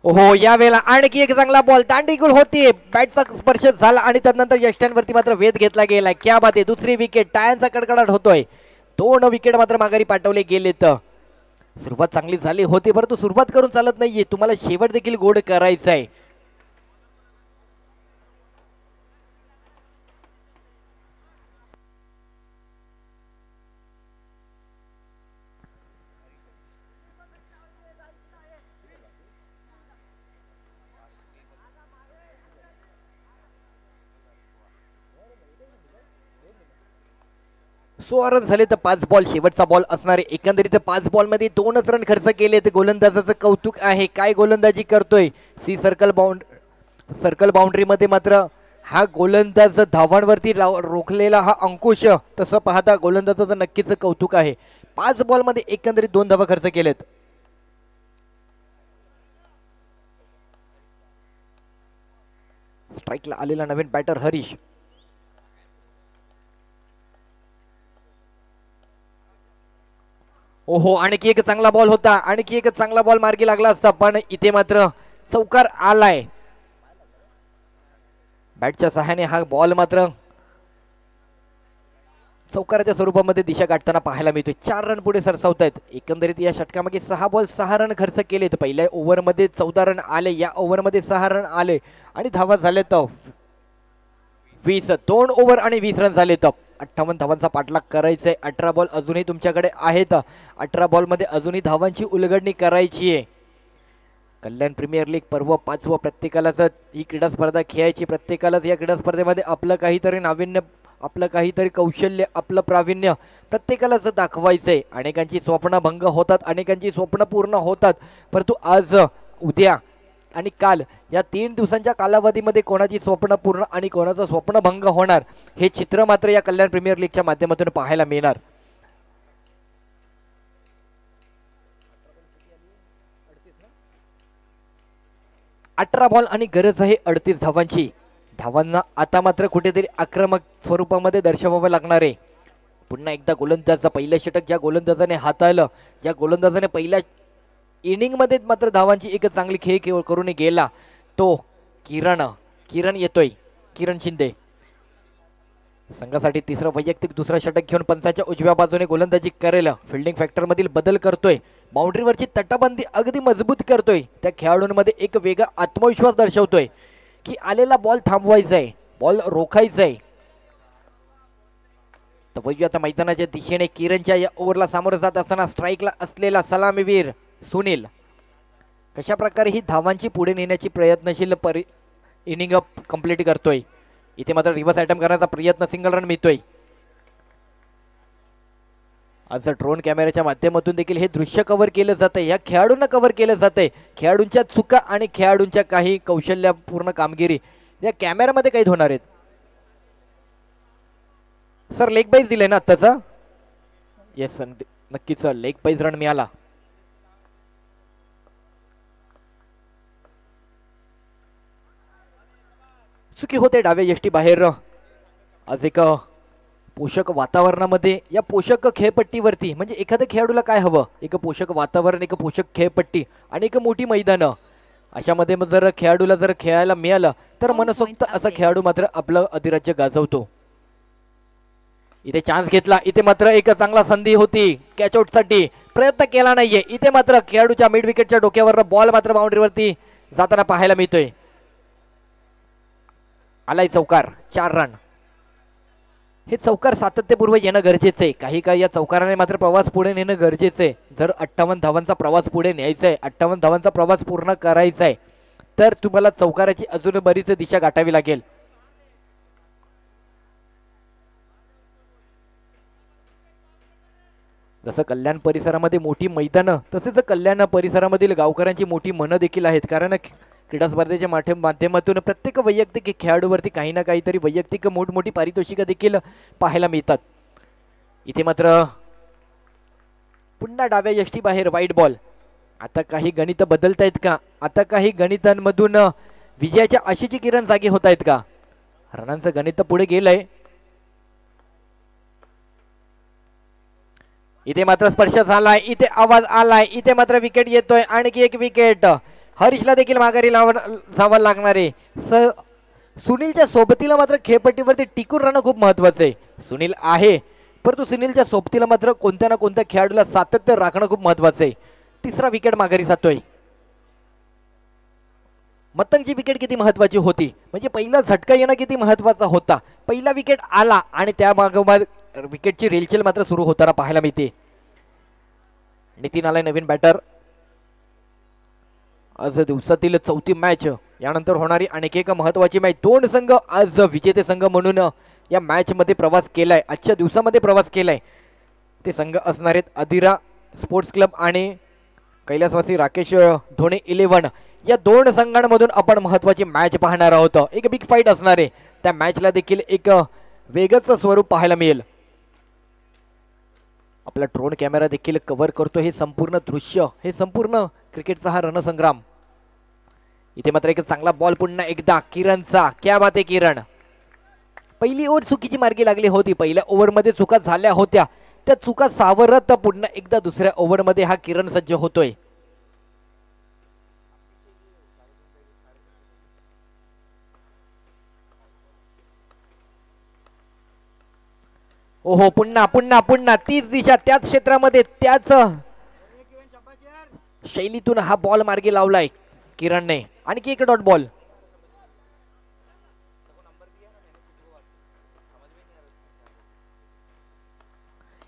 ओहो, यावेळेला आणखी एक चांगला बॉल दांडीगुल होती, बॅटचा स्पर्श झाला आणि त्यानंतर यष्टांवरती मात्र वेध घेतला गेला. क्या बात आहे, दुसरी विकेट, टाळ्यांचा कडकडाट होतोय. 2 विकेट मात्र माघारी पाठवले गेलेत. सुरुवात चांगली झाली होती परंतु सुरुवात करून चालत नाहीये, तुम्हाला शेवट देखील गोड करायचा आहे. रन झाले तर 5 बॉल शेवटचा बॉल असणारे. एकंदरीत 5 बॉल मध्ये 2च रन खर्च केले. ते गोलंदाजाचं कौतुक आहे, काय गोलंदाजी करतोय. सर्कल बाउंड्री मध्ये मात्र हा गोलंदाज धावांवरती रोखलेला हा अंकुश, तसं पाहता गोलंदाजाचं नक्कीच कौतुक आहे. 5 बॉल मध्ये एकंदरीत 2 धावा खर्च केलेत. स्ट्राईकला आलेला नवीन बॅटर हरीश. ओहो, आणखी एक चांगला बॉल होता, आणखी एक चांगला बॉल मार्गी लागला असता पण इथे मात्र चौकार आलाय. बॅटच्या सहाय्याने हा बॉल मात्र चौकाराच्या स्वरूपामध्ये दिशा गाठताना पाहायला मिळतोय. 4 रन पुढे सरसावतायत. एकंदरीत या षटकामागे 6 बॉल 6 रन खर्च केलेत. पहिल्या ओव्हरमध्ये 14 रन आले, या ओव्हरमध्ये 6 रन आले आणि धावा झालेत 20. 2 ओव्हर आणि 20 रन झालेत. 58 धावांचा पाठलाग करायचा आहे. 18 बॉल अजूनही तुमच्याकडे आहेत. 18 बॉल मध्ये अजूनही धावांची उलगडणी करायची आहे. कल्याण प्रीमियर लीग पर्व 5वं. प्रत्येकालाच ही क्रीडा स्पर्धा खेळायची, प्रत्येकालाच या क्रीडा स्पर्धेमध्ये आपलं काहीतरी नाविन्य, आपलं काहीतरी कौशल्य, आपलं प्रावीण्य प्रत्येकालाच दाखवायचंय. अनेकांची स्वप्न भंग होतात, अनेकांची स्वप्न पूर्ण होतात, परंतु आज, उद्या आणि काल या 3 दिवसांच्या कालावधीमध्ये कोणाची स्वप्न पूर्ण आणि कोणाचं स्वप्न भंग होणार हे चित्र मात्र या कल्याण प्रीमियर लीगच्या माध्यमातून पाहायला मिळणार. अठरा बॉल आणि गरज आहे 38 धावांची. धावांना आता मात्र कुठेतरी आक्रमक स्वरूपामध्ये दर्शवावं लागणार आहे. पुन्हा एकदा गोलंदाजाचं पहिलं षटक ज्या गोलंदाजाने हाताळलं, ज्या गोलंदाजाने पहिल्या इनिंग मध्ये मात्र धावांची एक चांगली खेळ करून गेला, तो किरण येतोय. किरण शिंदे संघासाठी तिसरं वैयक्तिक दुसरा षटक घेऊन पंचाच्या उजव्या बाजूने गोलंदाजी करेल. फिल्डिंग फॅक्टर मधील बदल करतोय. बाउंड्रीवरची तटबंदी अगदी मजबूत करतोय. त्या खेळाडूंमध्ये एक वेगळा आत्मविश्वास दर्शवतोय की आलेला बॉल थांबवायचा आहे, बॉल रोखायचा आहे. तर बघूया आता मैदानाच्या दिशेने किरणच्या या ओव्हरला सामोरं जात असताना स्ट्राईकला असलेला सलामीवीर सुनील कशा प्रकारे ही धावांची पुढे नेण्याची प्रयत्नशील इनिंग कंप्लीट करतोय. इथे मात्र रिव्हर्स आयटम करण्याचा प्रयत्न, सिंगल रन मिळतोय. आज ड्रोन कॅमेऱ्याच्या माध्यमातून देखील हे दृश्य कव्हर केलं जातंय, या खेळाडूंना कव्हर केलं जातंय. खेळाडूंच्या चुका आणि खेळाडूंच्या काही कौशल्यपूर्ण कामगिरी या कॅमेऱ्यामध्ये कैद होणार आहेत. सर लेग बाईज दिले ना आत्ताचा? येस सर, नक्कीच लेग बाईज रन मिळाला. चुकी होते डाव्या यष्टी बाहेर. आज एक पोषक वातावरणामध्ये या पोषक खेळपट्टीवरती, म्हणजे एखाद्या खेळाडूला काय हवं, एक पोषक वातावरण, एक पोषक खेळपट्टी आणि एक मोठी मैदानं. अशामध्ये जर खेळाडूला जर खेळायला मिळालं तर मनसोक्त असा खेळाडू मात्र आपलं अधिराज्य गाजवतो. इथे चान्स घेतला, इथे मात्र एक चांगला संधी होती कॅचआउट साठी, प्रयत्न केला नाहीये. इथे मात्र खेळाडूच्या मिड विकेटच्या डोक्यावर बॉल मात्र बाउंड्रीवरती जाताना पाहायला मिळतोय. आलाय चौकार, 4 रन. हे चौकार सातत्यपूर्व येणं गरजेचं आहे. काही या चौकाराने मात्र प्रवास पुढे नेणं गरजेचं आहे. जर 58 धावांचा प्रवास पुढे न्यायचा आहे, 58 धावांचा प्रवास पूर्ण करायचा आहे, तर तुम्हाला चौकाराची अजून बरीच दिशा गाठावी लागेल. जसं कल्याण परिसरामध्ये मोठी मैदानं, तसेच कल्याण परिसरामधील गावकऱ्यांची मोठी मनं देखील आहेत. कारण क्रीडा स्पर्धेच्या माध्यमातून प्रत्येक वैयक्तिक खेळाडूवरती काही ना काहीतरी वैयक्तिक मोठमोठी पारितोषिकं देखील पाहायला मिळतात. इथे मात्र पुन्हा डाव्या यष्टी बाहेर वाईट बॉल. आता काही गणित बदलतायत का? आता काही गणितांमधून विजयाच्या आशेची किरण जागी होत आहेत का? रनांचं गणित पुढे गेलंय. इथे मात्र स्पर्श झालाय, इथे आवाज आलाय, इथे मात्र विकेट येतोय. आणखी एक विकेट. हरीशला देखील माघारी जावं लागणार आहे. सुनीलच्या सोबतीला मात्र खेळपट्टीवरती टिकून राहणं खूप महत्वाचं आहे. सुनील आहे, परंतु सुनीलच्या सोबतीला मात्र कोणत्या ना कोणत्या खेळाडूला सातत्य राखणं खूप महत्वाचं आहे. तिसरा विकेट माघारी जातोय. मतंगची विकेट किती महत्वाची होती, म्हणजे पहिला झटका येणं किती महत्वाचा होता. पहिला विकेट आला आणि त्या मागोमाग विकेटची रेलचेल मात्र सुरू होताना पाहायला मिळते. नितीन आलाय नवीन बॅटर. आज दिवसातील चौथी मॅच, यानंतर होणारी आणखी एक महत्वाची मॅच. दोन संघ आज विजेते संघ म्हणून या मॅच मध्ये प्रवास केलाय, आजच्या दिवसामध्ये प्रवास केलाय. ते संघ असणार आहेत अधिरा स्पोर्ट्स क्लब आणि कैलासवासी राकेश ढोणे 11. या दोन संघांमधून आपण महत्वाची मॅच पाहणार आहोत. एक बिग फाईट असणार आहे. त्या मॅचला देखील एक वेगळंच स्वरूप पाहायला मिळेल. आपला ड्रोन कॅमेरा देखील कव्हर करतो हे संपूर्ण दृश्य, हे संपूर्ण क्रिकेटचा हा रणसंग्राम. इथे मात्र एक चांगला बॉल पुन्हा एकदा किरणचा. क्या बात आहे किरण. पहिली ओव्हर चुकीची मार्गी लागली होती. पहिल्या ओव्हरमध्ये चुका झाल्या होत्या, त्या चुका सावरत पुन्हा एकदा दुसऱ्या ओव्हरमध्ये हा किरण सज्ज होतोय. ओहो, पुन्हा पुन्हा पुन्हा तीच दिशा, त्याच क्षेत्रामध्ये त्याच शैलीतून हा बॉल मार्गी लावलाय किरणने. आणखी एक डॉट बॉल.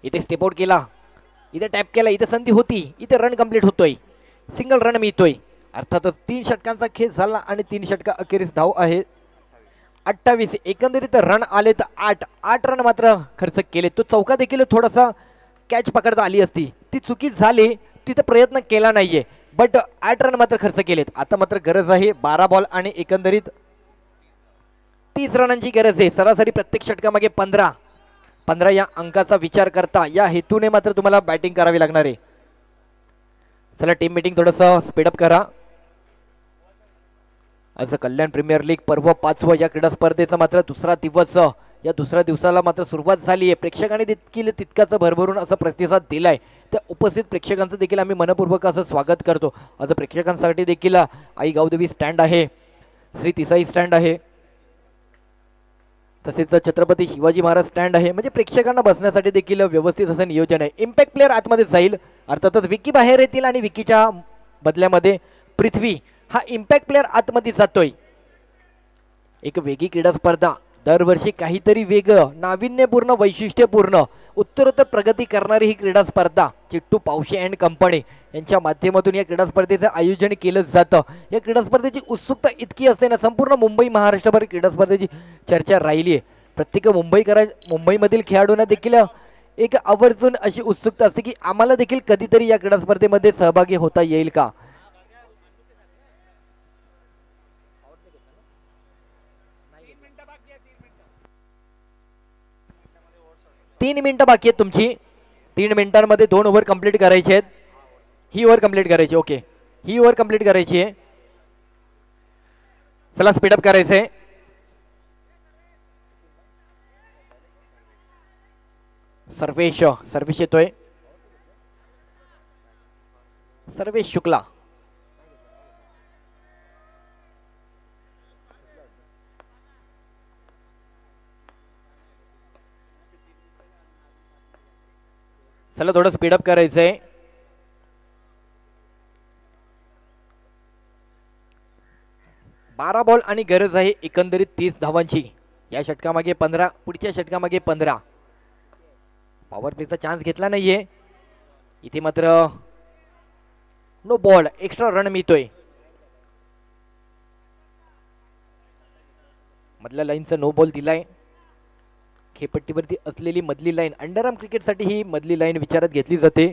इथे स्टेप आउट केला, इथे टॅप केला, इथे संधी होती, इथे रन कंप्लीट होतोय, सिंगल रन मिळतोय. अर्थातच 3 षटकांचा खेळ झाला आणि 3 षटका अखेरीस धाव आहे 28. एकंदरीत रन आले तर 8 रन मात्र खर्च केले. तो चौका देखील थोडासा कॅच पकडता आली असती, ती चुकी झाली, तिथे प्रयत्न केला नाहीये, बट 8 रन मात्र खर्च केलेत. आता मात्र गरज आहे 12 बॉल आणि एकंदरीत 30 रनांची गरज आहे. सरासरी प्रत्येक षटकामागे 15 या अंकाचा विचार करता या हेतूने मात्र तुम्हाला बॅटिंग करावी लागणार आहे. चला टीम मीटिंग थोडंसं स्पीडअप करा. आज कल्याण प्रीमियर लीग पर्व 5वं या क्रीडा स्पर्धेचा मात्र दुसरा दिवस. या दुसऱ्या दिवसाला मात्र सुरुवात झाली आहे. प्रेक्षकांनी देखील तितकाच भरभरून असा प्रतिसाद दिलाय. त्या उपस्थित प्रेक्षकांचं देखील आम्ही मनपूर्वक असं स्वागत करतो. आज प्रेक्षकांसाठी देखील आई गावदेवी स्टँड आहे, श्री तिसाई स्टँड आहे, तसेच छत्रपती शिवाजी महाराज स्टँड आहे. म्हणजे प्रेक्षकांना बसण्यासाठी देखील व्यवस्थित असं नियोजन आहे. इम्पॅक्ट प्लेअर आतमध्ये जाईल, अर्थातच विकी बाहेर येतील आणि विकीच्या बदल्यामध्ये पृथ्वी हा इम्पॅक्ट प्लेअर आतमध्ये जातोय. एक वेगळी क्रीडा स्पर्धा, दरवर्षी काहीतरी वेगळं, नाविन्यपूर्ण, वैशिष्ट्यपूर्ण, उत्तरोत्तर प्रगती करणारी ही क्रीडा स्पर्धा चिट्टू पावशे अँड कंपनी यांच्या माध्यमातून या क्रीडा स्पर्धेचं आयोजन केलं जातं. या क्रीडा स्पर्धेची उत्सुकता इतकी असते ना, संपूर्ण मुंबई महाराष्ट्रभर क्रीडा स्पर्धेची चर्चा राहिली आहे. प्रत्येक मुंबईमधील खेळाडूंना देखील एक आवर्जून अशी उत्सुकता असते की आम्हाला देखील कधीतरी या क्रीडा स्पर्धेमध्ये सहभागी होता येईल का. तीन मिनिटं बाकी आहेत तुमची. 3 मिनिटांमध्ये 2 ओव्हर कंप्लीट करायचे आहेत. ही ओव्हर कंप्लीट करायची. ओके, ही ओव्हर कंप्लीट करायची आहे. चला स्पीडअप करायचंय. सर्वेश येतोय, सर्वेश शुक्ला. चला थोडं स्पीडअप करायचंय. बारा बॉल आणि गरज आहे एकंदरीत 30 धावांची. या षटकामागे 15, पुढच्या षटकामागे 15. पॉवर प्लेचा चान्स घेतला नाहीये. इथे मात्र नो बॉल, एक्स्ट्रा रन मिळतोय. मधल्या लाईनचा नो बॉल दिलाय. खेळपट्टीवरती असलेली मधली लाईन, अंडरआर्म क्रिकेटसाठी ही मधली लाईन विचारात घेतली जाते.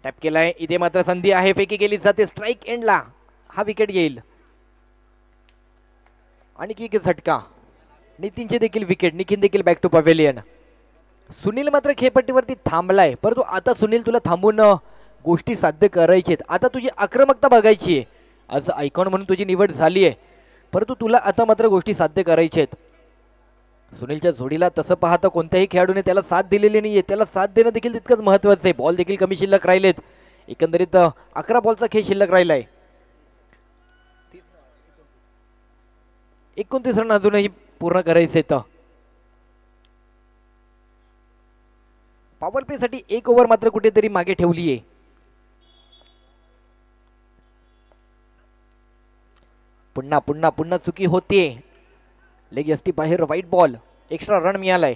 टॅप केलाय. इथे मात्र संधी आहे, फेकी केली जाते स्ट्राईक एंडला. हा विकेट येईल. आणखी एक झटका. नितीनचे देखील विकेट. निखिल देखील बॅक टू पवेलियन. सुनील मात्र खेळपट्टीवरती थांबलाय, परंतु आता सुनील तुला थांबून गोष्टी साध्य करायची आहेत. आता तुझी आक्रमकता बघायची आहे. आज आयकॉन म्हणून तुझी निवड झाली आहे, परंतु तुला आता मात्र गोष्टी साध्य करायच्या आहेत. सुनीलच्या जोडीला तसं पाहता कोणत्याही खेळाडूने त्याला साथ दिलेली नाहीये. त्याला साथ देणं देखील तितकंच महत्वाचं आहे. बॉल देखील कमी शिल्लक राहिलेत. एकंदरीत 11 बॉलचा खेळ शिल्लक राहिलाय. 29 रन अजूनही पूर्ण करायचे. तर पॉवर प्ले साठी 1 ओव्हर मात्र कुठेतरी मागे ठेवली आहे. पुन्हा पुन्हा पुन्हा चुकी होते. लेग यष्टी बाहेर. White ball. एक्स्ट्रा रन मिळालाय.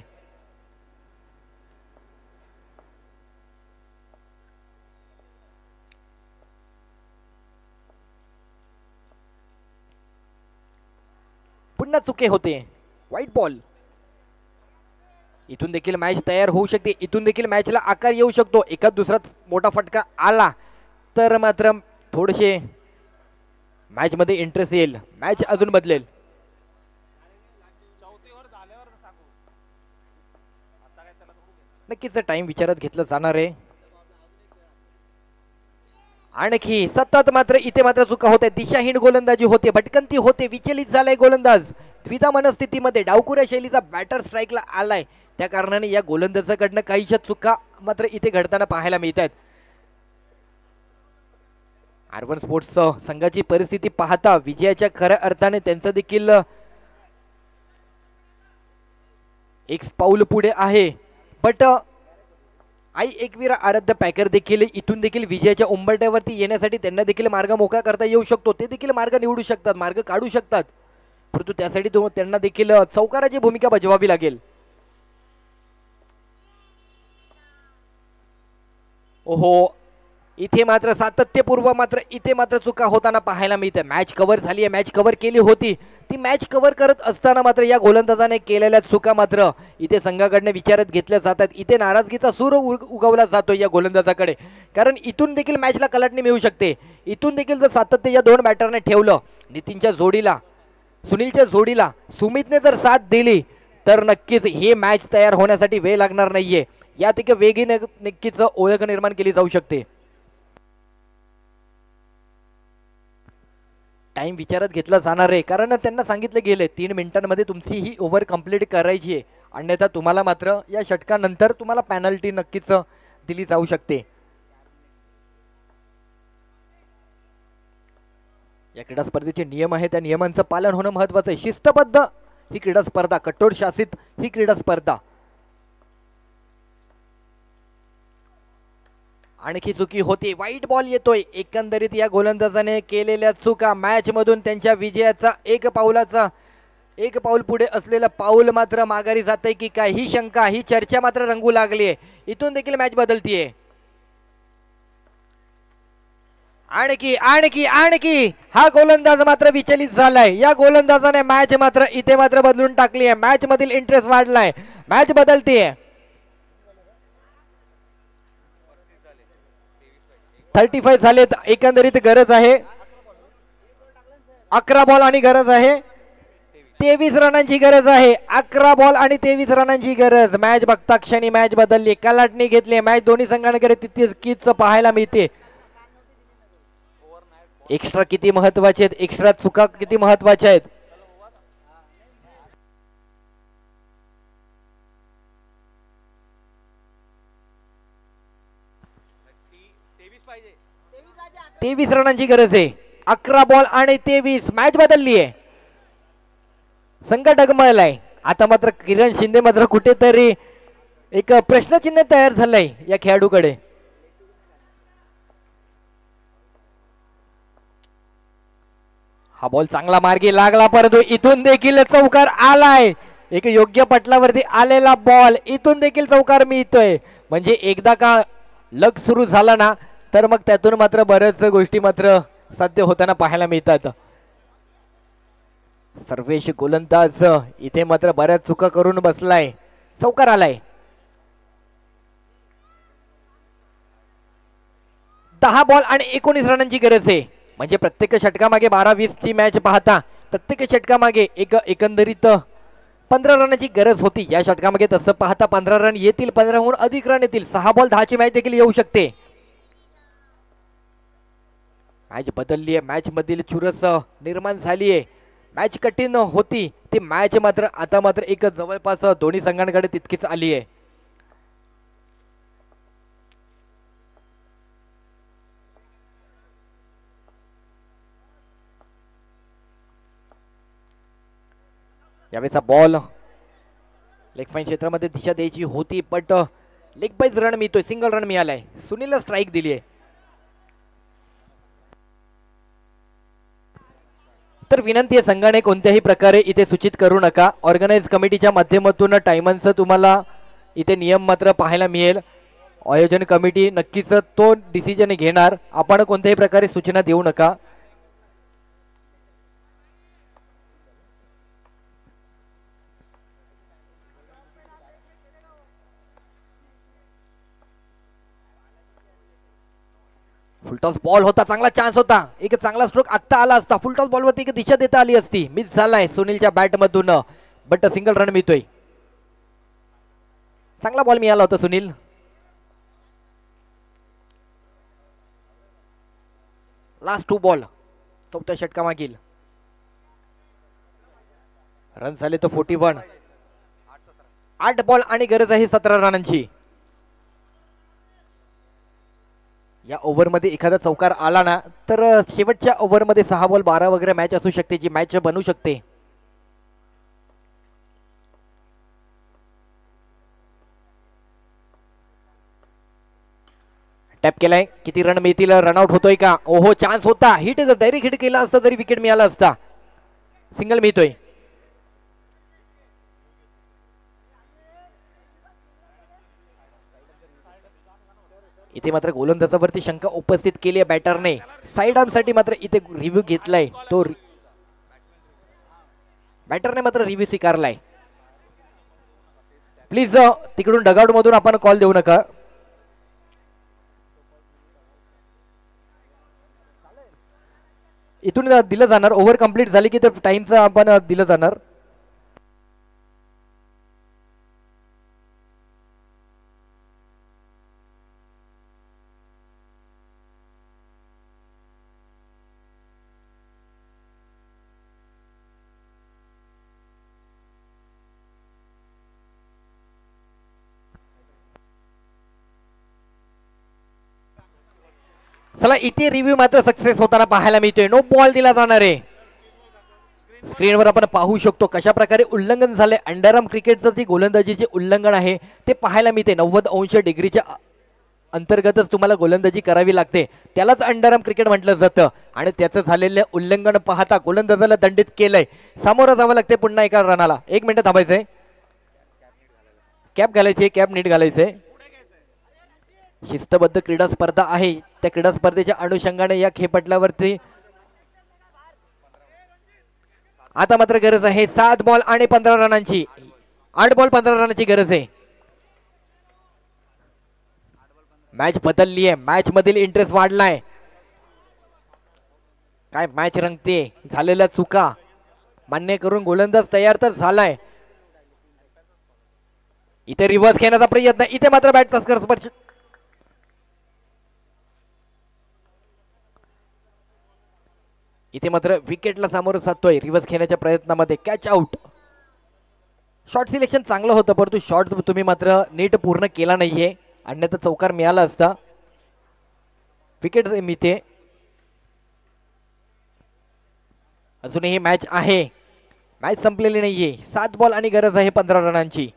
पुन्हा चुके होते. White ball. इथून देखील मॅच तयार होऊ शकते. इथून देखील मॅचला आकार येऊ शकतो. एखाद दुसरा मोठा फटका आला तर मात्र थोडेसे मॅच मध्ये इंटरेस्ट येईल. मॅच अजून बदलेल. नक्कीच टाइम विचारात घेतला जाणार आहे. आणखी सतत मात्र इथे मात्र चुका होते. दिशाहीन गोलंदाजी होते. भटकंती होते. विचलित झालाय गोलंदाज. द्विधा मनस्थितीमध्ये डावकुऱ्या शैलीचा बॅटर स्ट्राईकला आलाय. त्या कारणाने या गोलंदाजाकडनं काहीशा चुका मात्र इथे घडताना पाहायला मिळत आहेत. R1 स्पोर्ट्स संघाची परिस्थिती पाहता विजयाच्या खऱ्या अर्थाने त्यांचं देखील एक पाऊल पुढे आहे. बट आई एकवीर आराध्य पॅकर देखील इथून देखील विजयाच्या उंबरठ्यावरती येण्यासाठी त्यांना देखील मार्ग मोकळा करता येऊ शकतो. ते देखील मार्ग निवडू शकतात, मार्ग काढू शकतात, परंतु त्यासाठी त्यांना देखील चौकाराची भूमिका बजवावी लागेल. ओहो, इथे मात्र सातत्यपूर्व मात्र इथे मात्र चुका होताना पाहायला मिळते. मॅच कव्हर झाली आहे, मॅच कव्हर केली होती. ती मॅच कव्हर करत असताना मात्र या गोलंदाजाने केलेल्या चुका मात्र इथे संघाकडनं विचारात घेतल्या जातात. इथे नाराजगीचा सूर उगवला जातो या गोलंदाजाकडे, कारण इथून देखील मॅचला कलाटणी मिळू शकते. इथून देखील जर सातत्य या दोन बॅटरने ठेवलं, नितीनच्या जोडीला, सुनीलच्या जोडीला सुमितने जर साथ दिली तर नक्कीच हे मॅच तयार होण्यासाठी वेळ लागणार नाहीये. या तिथे वेगीने नक्कीच ओळख निर्माण केली जाऊ शकते. टाइम विचारात घेतला जाणार आहे, कारण त्यांना सांगितलं गेले 3 मिनिटांमध्ये तुमची ही ओव्हर कंप्लीट करायची आहे, अन्यथा तुम्हाला मात्र या षटकानंतर तुम्हाला पॅनल्टी नक्कीच दिली जाऊ शकते. या क्रीडा स्पर्धेचे नियम आहे, त्या नियमांचं पालन होणं महत्वाचं आहे. शिस्तबद्ध ही क्रीडा स्पर्धा, कठोर शासित ही क्रीडा स्पर्धा. आणखी चुकी होती. वाईट बॉल येतोय. एकंदरीत या गोलंदाजाने केलेल्या चुका मॅच मधून त्यांच्या विजयाचा एक पाऊल पुढे असलेलं पाऊल मात्र माघारी जाते की काय, ही शंका, ही चर्चा मात्र रंगू लागली आहे. इथून देखील मॅच बदलतीये. आणखी आणखी आणखी हा गोलंदाज मात्र विचलित झालाय. या गोलंदाजाने मॅच मात्र इथे मात्र बदलून टाकली आहे. मॅच मधील इंटरेस्ट वाढलाय. मॅच बदलतीये. 35 झालेत. एकंदरीत गरज आहे 11 बॉल आणि गरज आहे 23 रनांची गरज आहे. 11 बॉल आणि 23 रनांची गरज. मॅच बघता क्षणी मॅच बदलली, कलाटणी घेतली. मॅच दोन्ही संघांकडे तितकीच पाहायला मिळते. एक्स्ट्रा किती महत्वाचे आहेत, एक्स्ट्रा चुका किती महत्वाच्या आहेत. तेवीस रनांची गरज आहे. 11 बॉल आणि 23. मॅच बदलली आहे. संघ डगमळलाय. आता मात्र किरण शिंदे मात्र कुठेतरी एक प्रश्नचिन्ह तयार झालंय या खेळाडूकडे. हा बॉल चांगला मार्गी लागला, परंतु इथून देखील चौकार आलाय. एक योग्य पटलावरती आलेला बॉल, इथून देखील चौकार मिळतोय. म्हणजे एकदा का लग सुरू झाला ना तर मग त्यातून मात्र बऱ्याच गोष्टी मात्र साध्य होताना पाहायला मिळतात. सर्वेश गोलंदाज इथे मात्र बऱ्याच चुका करून बसलाय. चौकार आलाय. 6 बॉल आणि 19 रनांची गरज आहे. म्हणजे प्रत्येक षटकामागे 12-20 ची मॅच पाहता प्रत्येक षटकामागे एकंदरीत 15 रनाची गरज होती. या षटकामागे तसं पाहता 15 रन येतील, 15हून अधिक रन येतील. 6 बॉल 10 ची मॅच देखील येऊ शकते. मॅच बदलली आहे, मॅच मधील चुरस निर्माण झाली आहे. मॅच कठीण होती ती मॅच मात्र आता मात्र एक जवळपास दोन्ही संघांकडे तितकीच आली आहे. यावेळेचा बॉल लेग फाईन क्षेत्रामध्ये दिशा द्यायची होती, बट लेग बाईज रन मिळतोय, सिंगल रन मिळालाय. सुनीलला स्ट्राईक दिली आहे. तर विनंती आहे संघाने कोणत्याही प्रकारे इथे सूचित करू नका. ऑर्गनाइज कमिटीच्या माध्यमातून टायमांचं तुम्हाला इथे नियम मात्र पाहायला मिळेल. आयोजन कमिटी नक्कीच तो डिसिजन घेणार. आपण कोणत्याही प्रकारे सूचना देऊ नका. फुलटॉस बॉल होता, चांगला चान्स होता, एक चांगला स्ट्रोक आत्ता आला असता. फुलटॉस बॉलवरती एक दिशा देता आली असती. मिस झालाय सुनीलच्या बॅट मधून, बट सिंगल रन मिळतोय. चांगला बॉल मिळाला होता सुनील. लास्ट 2 बॉल चौथ्या षटकामागील रन झाले तो 41. 8 बॉल आणि गरज आहे 17 रनांची. या ओव्हरमध्ये एखादा चौकार आला ना तर शेवटच्या ओव्हरमध्ये 6 बॉल 12 वगैरे मॅच असू शकते, जी मॅच बनू शकते. टॅप केलाय, किती रन मिळतील, रनआउट होतोय का? ओहो, चान्स होता, हिट डायरेक्ट हिट केला असता तरी विकेट मिळाला असता. सिंगल मिळतोय. इथे मात्र गोलंदाजावरती शंका उपस्थित केली आहे बॅटरने. साइड आर्म साठी मात्र इथे रिव्ह्यू घेतलाय, तो बॅटरने मात्र रिव्ह्यू स्वीकारलाय. प्लीज तिकडून डगआउट मधून आपण कॉल देऊ नका. इथून दिलं जाणार, ओव्हर कंप्लीट झाली की तर टाइमचं आपण दिलं जाणार. चला, इथे रिव्ह्यू मात्र सक्सेस होताना पाहायला मिळतोय. नो बॉल दिला जाणार आहे. स्क्रीनवर आपण पाहू शकतो कशा प्रकारे उल्लंघन झाले. अंडरआर्म क्रिकेटचं जे गोलंदाजीचे उल्लंघन आहे ते पाहायला मिळते. 90° अंतर्गतच तुम्हाला गोलंदाजी करावी लागते, त्यालाच अंडरआर्म क्रिकेट म्हटलं जातं. आणि त्याचं झालेलं उल्लंघन पाहता गोलंदाजाला दंडित केलंय. सामोरं जावं लागते पुन्हा एका रनाला. 1 मिनिट थांबायचंय. कॅप घालायची, कॅप नीट घालायचंय. शिस्तबद्ध क्रीडा स्पर्धा आहे, त्या क्रीडा स्पर्धेच्या अनुषंगाने या खेळपटलावरती आता मात्र गरज आहे 7 बॉल आणि 15 रनांची. 8 बॉल 15 रनांची गरज आहे. मॅच बदलली आहे, मॅच मधील इंटरेस्ट वाढलाय. काय मॅच रंगते, झालेल्या चुका मान्य करून गोलंदाज तयार तर झालाय. इथे रिव्हर्स घेण्याचा प्रयत्न, इथे मात्र बॅटचा स्पर्श. इथे मात्र विकेटला सामोरं साधतोय रिव्हर्स खेळण्याच्या प्रयत्नामध्ये. Catch out. शॉर्ट सिलेक्शन चांगलं होतं, परंतु शॉर्ट तुम्ही मात्र नीट पूर्ण केला नाहीये, अन्यथा चौकार मिळाला असता. विकेट मिळते. अजूनही मॅच आहे, मॅच संपलेली नाहीये. 7 बॉल आणि गरज आहे 15 रनांची.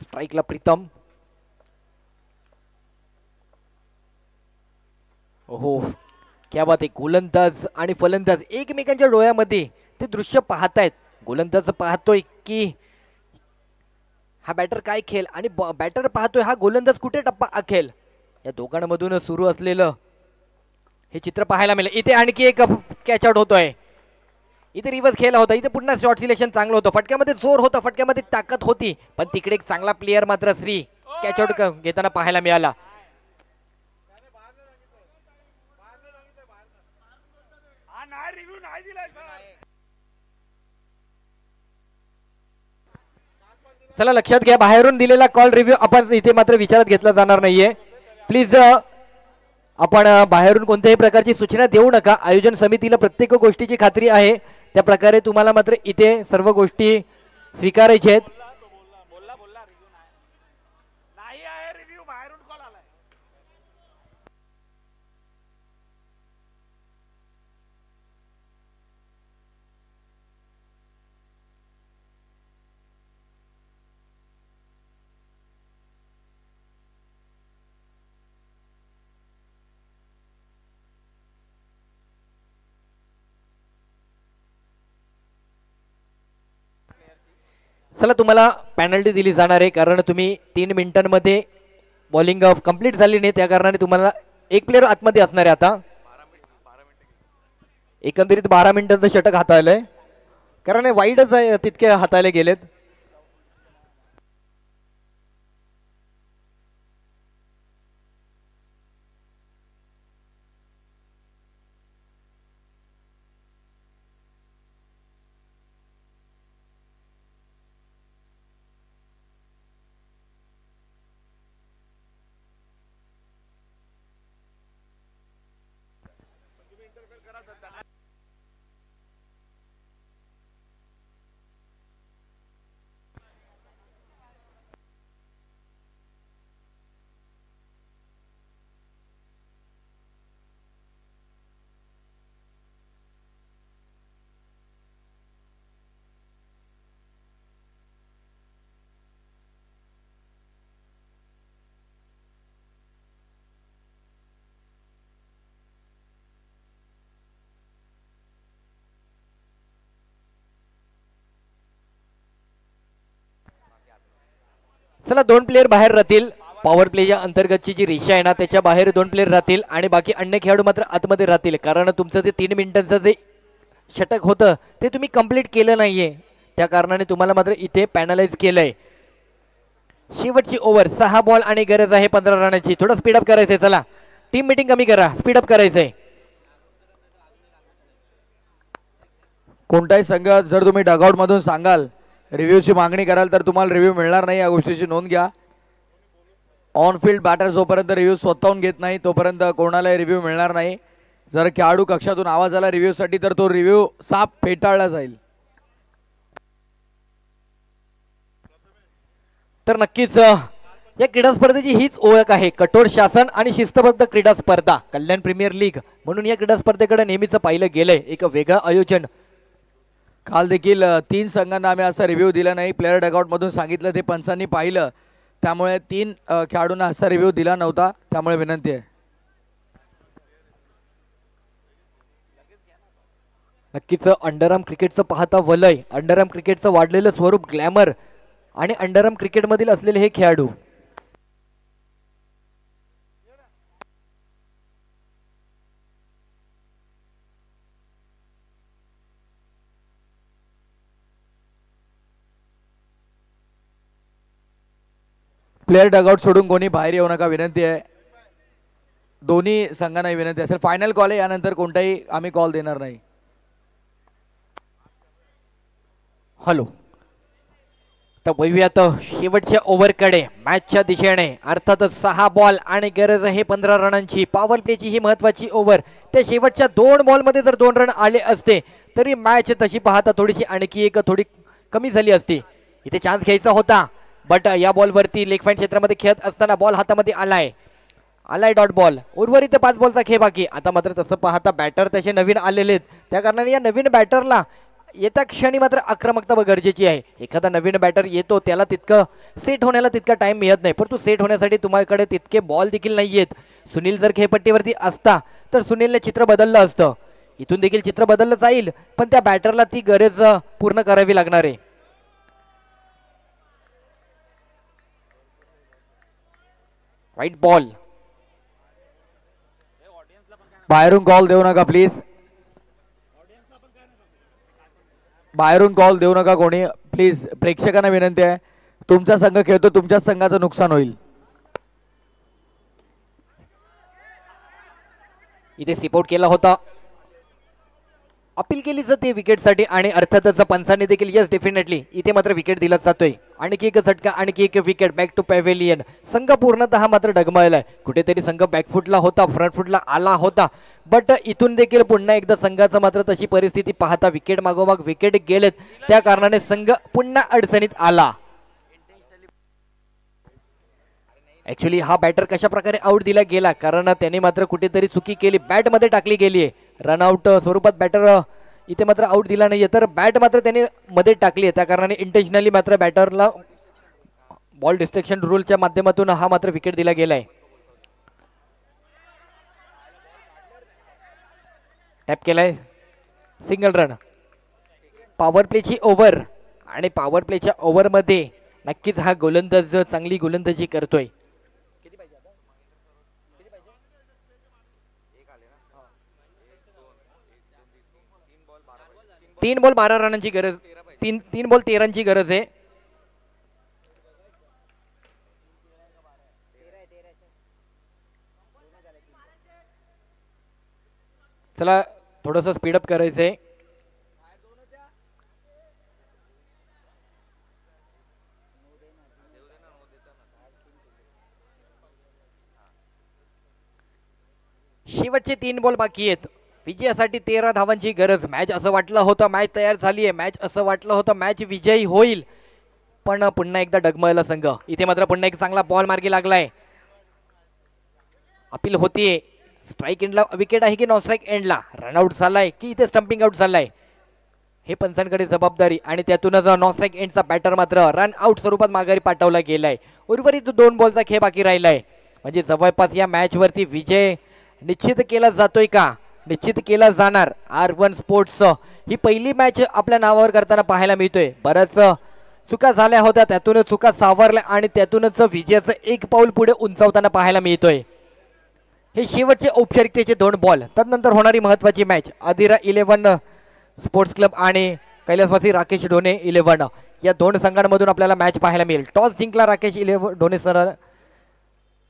स्ट्राईकला प्रीतम. ओहो, क्या बात आहे. गोलंदाज आणि फलंदाज एकमेकांच्या डोळ्यामध्ये ते दृश्य पाहतायत. गोलंदाज पाहतोय की हा बॅटर काय खेळ आणि बॅटर पाहतोय हा गोलंदाज कुठे टप्पा आखेल, या दोघांमधून सुरू असलेलं हे चित्र पाहायला मिळेल. इथे आणखी एक कॅच आउट होतोय. इथे रिव्हर्स खेळ होता, इथे पुन्हा शॉट सिलेक्शन चांगलं होतं. फटक्यामध्ये जोर होता, फटक्यामध्ये ताकद होती, पण तिकडे एक चांगला प्लेअर मात्र श्री कॅच आउट घेताना पाहायला मिळाला. चला लक्षात घ्या, बाहेरून दिलेला कॉल रिव्ह्यू आपण इथे मात्र विचारात घेतला जाणार नाहीये. प्लीज आपण बाहेरून कोणत्याही प्रकारची सूचना देऊ नका. आयोजन समितीला प्रत्येक गोष्टीची खात्री आहे, त्या प्रकारे तुम्हाला मात्र इथे सर्व गोष्टी स्वीकारायच्या आहेत. चला तुम्हाला पेनल्टी दिली जाणार आहे, कारण तुम्ही 3 मिनिटांमध्ये बॉलिंग कंप्लीट झाली नाही, त्या कारणाने तुम्हाला एक प्लेअर आतमध्ये असणार आहे. आता एकंदरीत 12 मिनिटांचं षटक हाताळलंय, कारण वाईडच तितके हाताळले गेलेत. चला 2 प्लेयर बाहेर राहतील. पॉवर प्लेच्या अंतर्गतची जी रेषा आहे ना, त्याच्या बाहेर 2 प्लेयर राहतील आणि बाकी अन्य खेळाडू मात्र आतमध्ये राहतील, कारण तुमचं जे 3 मिनिटांचं जे षटक होतं ते तुम्ही कंप्लीट केलं नाहीये, त्या कारणाने तुम्हाला मात्र इथे पॅनलाइज केलंय. शेवटची ओव्हर, 6 बॉल आणि गरज आहे 15 रनाची. थोडं स्पीडअप करायचंय. चला टीम मीटिंग कमी करा, स्पीडअप करायचंय. कोणताही संघ जर तुम्ही डगआउट मधून सांगाल, रिव्ह्यूची मागणी कराल, तर तुम्हाला रिव्ह्यू मिळणार नाही, या गोष्टीची नोंद घ्या. ऑन फील्ड बॅटर जोपर्यंत रिव्ह्यू स्वतःहून घेत नाही तोपर्यंत कोणालाही रिव्ह्यू मिळणार नाही. जर खेळाडू कक्षातून आवाज आला रिव्ह्यूसाठी तर तो रिव्ह्यू साफ फेटाळला जाईल. तर नक्कीच या क्रीडा स्पर्धेची हीच ओळख आहे, कठोर शासन आणि शिस्तबद्ध क्रीडा स्पर्धा. कल्याण प्रीमियर लीग म्हणून या क्रीडा स्पर्धेकडे नेहमीच पाहिलं गेलंय, एक वेगळं आयोजन. काल देखील 3 संघांना आम्ही असा रिव्ह्यू दिला नाही. प्लेअर डगआउट मधून सांगितलं, ते पंचांनी पाहिलं, त्यामुळे 3 खेळाडूंना असा रिव्ह्यू दिला नव्हता. त्यामुळे विनंती आहे. नक्कीच अंडरआर्म क्रिकेटचं पाहता वलय, अंडरआर्म क्रिकेटचं वाढलेलं स्वरूप, ग्लॅमर आणि अंडरआर्म क्रिकेटमधील असलेले हे खेळाडू. प्लेअर डगआउट सोडून कोणी बाहेर येऊ नका, विनंती आहे. दोन्ही संघांना विनंती असेल. फायनल कॉल आहे, यानंतर कोणताही आम्ही कॉल देणार नाही. हॅलो, तर वळूयात शेवटच्या ओव्हरकडे. मॅचच्या दिशेने अर्थातच 6 बॉल आणि गरज आहे 15 रनांची. पॉवर प्लेची ही महत्वाची ओव्हर. त्या शेवटच्या 2 बॉलमध्ये जर 2 रन आले असते तरी मॅच तशी पाहता थोडीशी आणखी एक थोडी कमी झाली असती. इथे चान्स घ्यायचा होता, बट या बॉलवरती लेग पॉइंट क्षेत्रामध्ये खेळत असताना बॉल हातामध्ये आलाय डॉट बॉल. उर्वरित 5 बॉलचा खेळ बाकी. आता मात्र तसं पाहता बॅटर तसे नवीन आलेले आहेत, त्या कारणाने या नवीन बॅटरला येत्या क्षणी मात्र आक्रमकता गरजेची आहे. एखादा नवीन बॅटर येतो, त्याला तितकं सेट होण्याला तितका टाइम मिळत नाही, परंतु सेट होण्यासाठी तुम्हाकडे तितके बॉल देखील नाही आहेत. सुनील जर खेळपट्टीवरती असता तर सुनीलने चित्र बदललं असतं. इथून देखील चित्र बदललं जाईल, पण त्या बॅटरला ती गरज पूर्ण करावी लागणार आहे. White ball. बाहेरून कॉल देऊ नका प्लीज. बाहेरून कॉल देऊ नका कोणी प्लीज. प्रेक्षकांना विनंती आहे, तुमचा संघ खेळतो, तुमच्याच संघाचं नुकसान होईल. इथे स्टिपआउट केला होता, अपील केली जाते विकेटसाठी आणि अर्थातच पंचांनी देखील यस डेफिनेटली इथे मात्र विकेट दिला जातोय. आणखी एक झटका, आणखी एक विकेट. Back to pavilion. संघ पूर्णतः मात्र डगमळलाय. कुठेतरी संघ बॅकफुटला होता, फ्रंट फुटला आला होता, बट इथून देखील पुन्हा एकदा संघाचं मात्र तशी परिस्थिती पाहता विकेट मागोमाग विकेट गेलेत, त्या कारणाने संघ पुन्हा अडचणीत आला. ऍक्च्युली हा बॅटर कशा प्रकारे आउट दिला गेला, कारण त्याने मात्र कुठेतरी चुकी केली, बॅट मध्ये टाकली गेली आहे. रनआउट स्वरूपात बॅटर इथे मात्र आउट दिला नाहीये, तर बॅट मात्र त्याने मध्ये टाकली आहे, त्या कारणाने इंटेन्शनली मात्र बॅटरला बॉल डिस्ट्रॅक्शन रूलच्या माध्यमातून हा मात्र विकेट दिला गेलाय. टॅप केलाय, सिंगल रन. पॉवर प्लेची ओव्हर आणि पॉवर प्लेच्या ओव्हरमध्ये नक्कीच हा गोलंदाज चांगली गोलंदाजी करतोय. 3 बॉल 12 रनांची गरज, 3 बॉल 13ची गरज आहे. चला थोडस स्पीडअप करायचंय. शेवटचे 3 बॉल बाकी आहेत. विजयासाठी 13 धावांची गरज. मॅच असं वाटलं होतं मॅच तयार झाली आहे, मॅच असं वाटलं होतं मॅच विजयी होईल, पण पुन्हा एकदा डगमळला संघ. इथे मात्र पुन्हा एक चांगला बॉल मार्गी लागलाय. अपील होतीये, स्ट्राईक एंडला विकेट आहे की नॉन स्ट्राईक एंडला, रनआउट झालाय की इथे स्टंपिंग आउट झालाय, हे पंचांकडे जबाबदारी. आणि त्यातूनच नॉन स्ट्राईक एंडचा बॅटर मात्र रन आउट स्वरूपात माघारी पाठवला गेलाय. उर्वरित 2 बॉलचा खेळ बाकी राहिलाय, म्हणजे जवळपास या मॅच वरती विजय निश्चित केला जातोय का, निश्चित केला जाणार. R1 स्पोर्ट्स ही पहिली मॅच आपल्या नावावर करताना पाहायला मिळतोय. बऱ्याच चुका झाल्या होत्या, त्यातूनच चुका सावरल्या आणि त्यातूनच विजयाचं एक पाऊल पुढे उंचावताना पाहायला मिळतोय. हे शेवटचे औपचारिकतेचे 2 बॉल, त्यानंतर होणारी महत्वाची मॅच अधिरा 11 स्पोर्ट्स क्लब आणि कैलासवासी राकेश ढोणे 11 या 2 संघांमधून आपल्याला मॅच पाहायला मिळेल. टॉस जिंकला राकेश ढोणे सर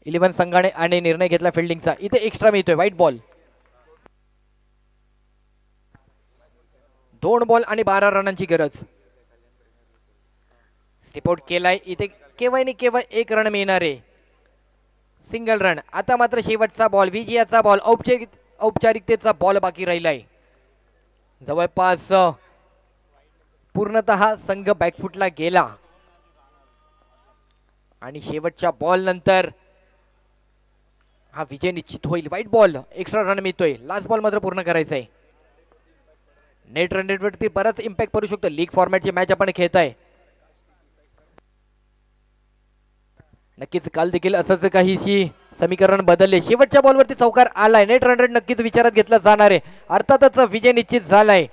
11 संघाने आणि निर्णय घेतला फिल्डिंगचा. इथे एक्स्ट्रा मिळतोय व्हाईट बॉल. 2 बॉल आणि 12 रनांची गरज. स्टिपआउट केलाय, इथे केवळ आणि केवळ 1 रन मिळणार आहे, सिंगल रन. आता मात्र शेवटचा बॉल, विजयाचा बॉल, औपचारिकतेचा बॉल बाकी राहिलाय. जवळपास पूर्णतः संघ बॅकफुटला गेला आणि शेवटच्या बॉल नंतर हा विजय निश्चित होईल. व्हाईट बॉल, एक्स्ट्रा रन मिळतोय, लास्ट बॉल मात्र पूर्ण करायचा आहे. नेट रन रेट वरती बराच इम्पॅक्ट पडू शकतो. लीग फॉर्मॅटची मॅच आपण खेळताय, नक्कीच काल देखील असंच काहीशी समीकरण बदलले. शेवटच्या बॉलवरती चौकार आलाय, नेट रन रेट नक्कीच विचारात घेतला जाणार आहे. अर्थातच विजय निश्चित झालाय.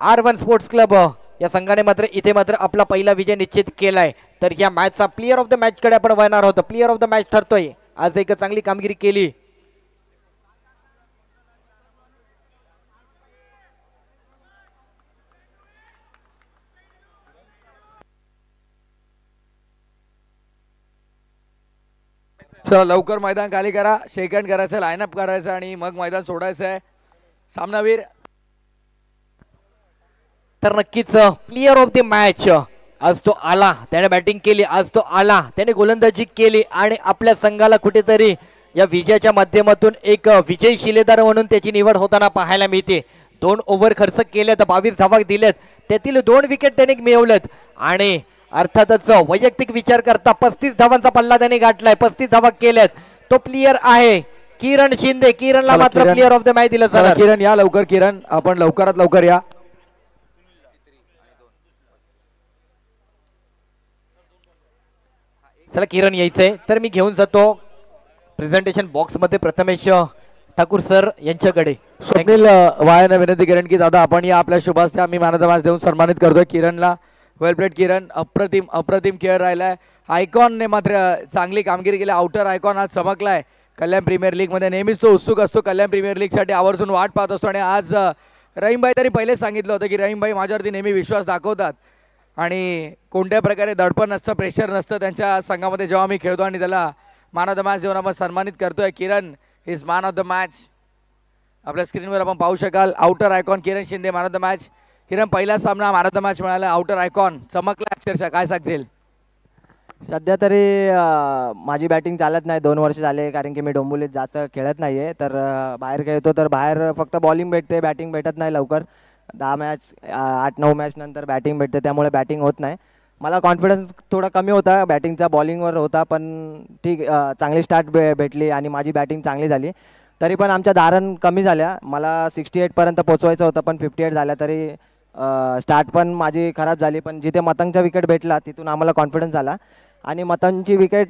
R1 स्पोर्ट्स क्लब या संघाने मात्र इथे मात्र आपला पहिला विजय निश्चित केलाय. तर या मॅचचा प्लेअर ऑफ द मॅच कडे आपण वळणार आहोत. प्लेअर ऑफ द मॅच ठरतोय, आज एक चांगली कामगिरी केली. चला लवकर मैदान खाली करा, सेकंड करायचं, लाईनअप करायचं आणि मग मैदान सोडायचं आहे. सामनावीर तर नक्कीच प्लेअर ऑफ द मॅच आज तो आला, त्याने बॅटिंग केली, आज तो आला, त्याने गोलंदाजी केली आणि आपल्या संघाला कुठेतरी या विजयाच्या माध्यमातून एक विजयी शिलेदार म्हणून त्याची निवड होताना पाहायला मिळते. 2 ओव्हर खर्च केलेत, 22 धावा दिलेत, त्यातील 2 विकेट त्याने मिळवलेत आणि अर्थातच वैयक्तिक विचार करता 35 धावांचा पल्ला त्याने गाठलाय, 35 धावा केल्यात. तो प्लेयर आहे किरण शिंदे. किरणला मात्र प्लेअर ऑफ द मॅच दिलं जाणार. किरण या लवकर, किरण आपण लवकरात लवकर या. चला किरण यायचंय, तर मी घेऊन जातो प्रेझेंटेशन बॉक्स मध्ये प्रथमेश ठाकूर सर यांच्याकडे. स्वप्नील वायाने विनंती करेन की दादा आपण या आपल्या शुभास्ते आम्ही मॅन ऑफ द मॅच देऊन सन्मानित करतोय किरणला. वेल प्लेड किरण, अप्रतिम अप्रतिम खेळ राहिलाय. आयकॉनने मात्र चांगली कामगिरी केली. आउटर आयकॉन आज चमकलाय कल्याण प्रीमियर लीगमध्ये. नेहमीच तो उत्सुक असतो कल्याण प्रीमियर लीगसाठी, आवर्जून वाट पाहत असतो. आणि आज रहीमभाई त्यांनी पहिलेच सांगितलं होतं की रहीमभाई माझ्यावरती नेहमी विश्वास दाखवतात आणि कोणत्या प्रकारे दडपण नसतं, प्रेशर नसतं त्यांच्या संघामध्ये जेव्हा मी खेळतो. आणि त्याला मॅन ऑफ द मॅच देऊन आपण सन्मानित करतोय. Kiran is man of the match. आपल्या स्क्रीनवर आपण पाहू शकाल outer icon Kiran Shinde man of the match. Kiran पहिला सामना मॅन ऑफ द मॅच मिळाला. आउटर आयकॉन चमकला अक्षरशः, काय सांगशील? सध्या तरी माझी बॅटिंग चालत नाही 2 वर्ष झाले, कारण की मी डोंबिवलीत जास्त खेळत नाही आहे. तर बाहेर खेळतो तर बाहेर फक्त बॉलिंग भेटते, बॅटिंग भेटत नाही लवकर. 10 मॅच 8-9 मॅच नंतर बॅटिंग भेटते, त्यामुळे बॅटिंग होत नाही. मला कॉन्फिडन्स थोडा कमी होता बॅटिंगचा, बॉलिंगवर होता. पण ठीक, चांगली स्टार्ट भेटली आणि माझी बॅटिंग चांगली झाली. तरी पण आमच्या धारण कमी झाल्या. मला 68पर्यंत पोचवायचं होतं पण 58 झाल्या. तरी स्टार्ट पण माझी खराब झाली. पण जिथे मतंगचा विकेट भेटला तिथून आम्हाला कॉन्फिडन्स आला. आणि मतंगची विकेट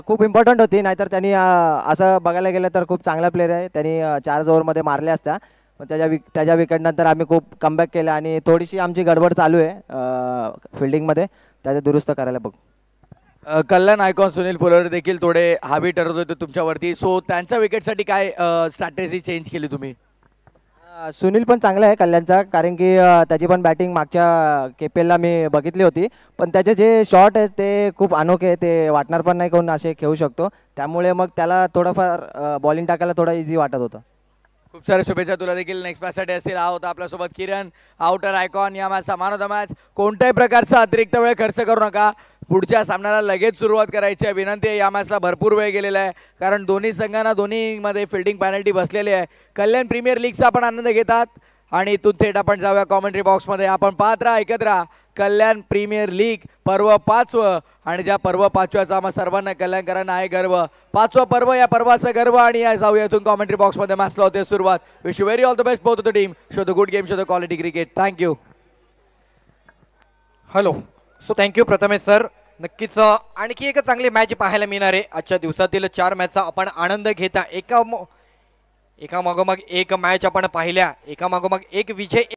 खूप इम्पॉर्टंट होती, नाहीतर त्यांनी असं बघायला गेलं तर खूप चांगला प्लेअर आहे. त्यांनी 4 ओव्हरमध्ये मारल्या असत्या. पण त्याच्या विकेटनंतर आम्ही खूप कमबॅक केलं आणि थोडीशी आमची गडबड चालू आहे फिल्डिंगमध्ये, त्याचे दुरुस्त करायला बघू. कल्याण आयकॉन सुनील फुलरे देखील थोडे हावी ठरत होते तुमच्यावरती. सो त्यांच्या विकेटसाठी काय स्ट्रॅटेजी चेंज केली तुम्ही? सुनील पण चांगला आहे कल्याणचा, कारण की त्याची पण बॅटिंग मागच्या KPLला मी बघितली होती. पण त्याचे जे शॉट आहेत ते खूप अनोखे, ते वाटणार पण नाही कोण असे खेळू शकतो. त्यामुळे मग त्याला थोडंफार बॉलिंग टाकायला थोडं इझी वाटत होतं. खूप साऱ्या शुभेच्छा तुला देखील नेक्स्ट मॅचसाठी असतील. हा होता आपल्यासोबत किरण, आउटर आयकॉन या मॅचचा मॅन ऑफ द मॅच. कोणत्याही प्रकारचा अतिरिक्त वेळ खर्च करू नका. पुढच्या सामन्याला लगेच सुरुवात करायची आहे. विनंती आहे, या मॅचला भरपूर वेळ गेलेला आहे, कारण दोन्ही संघांना दोन्हीमध्ये फिल्डिंग पेनल्टी बसलेली आहे. कल्याण प्रीमियर लीगचा आपण आनंद घेतात आणि इथून थेट आपण जाऊया कॉमेंट्री बॉक्समध्ये. आपण पाहत राहा, ऐकत राहा कल्याण प्रीमियर लीग पर्व 5वं. आणि ज्या पर्व 5व्याचा आम्हा सर्वांना कल्याणकरांना आहे गर्व. 5वं पर्व, या पर्वाचा गर्व. आणि या जाऊया इथून कॉमेंट्री बॉक्समध्ये. मॅचला होते सुरुवात. Wish you very all the best both of the team. Show the good game, show the quality cricket. Thank you. Hello. So thank you Prathamesh sir. नक्कीच आणखी एक चांगली मॅच पाहायला मिळणार आहे. आजच्या दिवसातील 4 मॅचचा आपण आनंद घेता एका मागोमाग एक मॅच आपण पाहिल्या, एका मागोमाग एक विजय.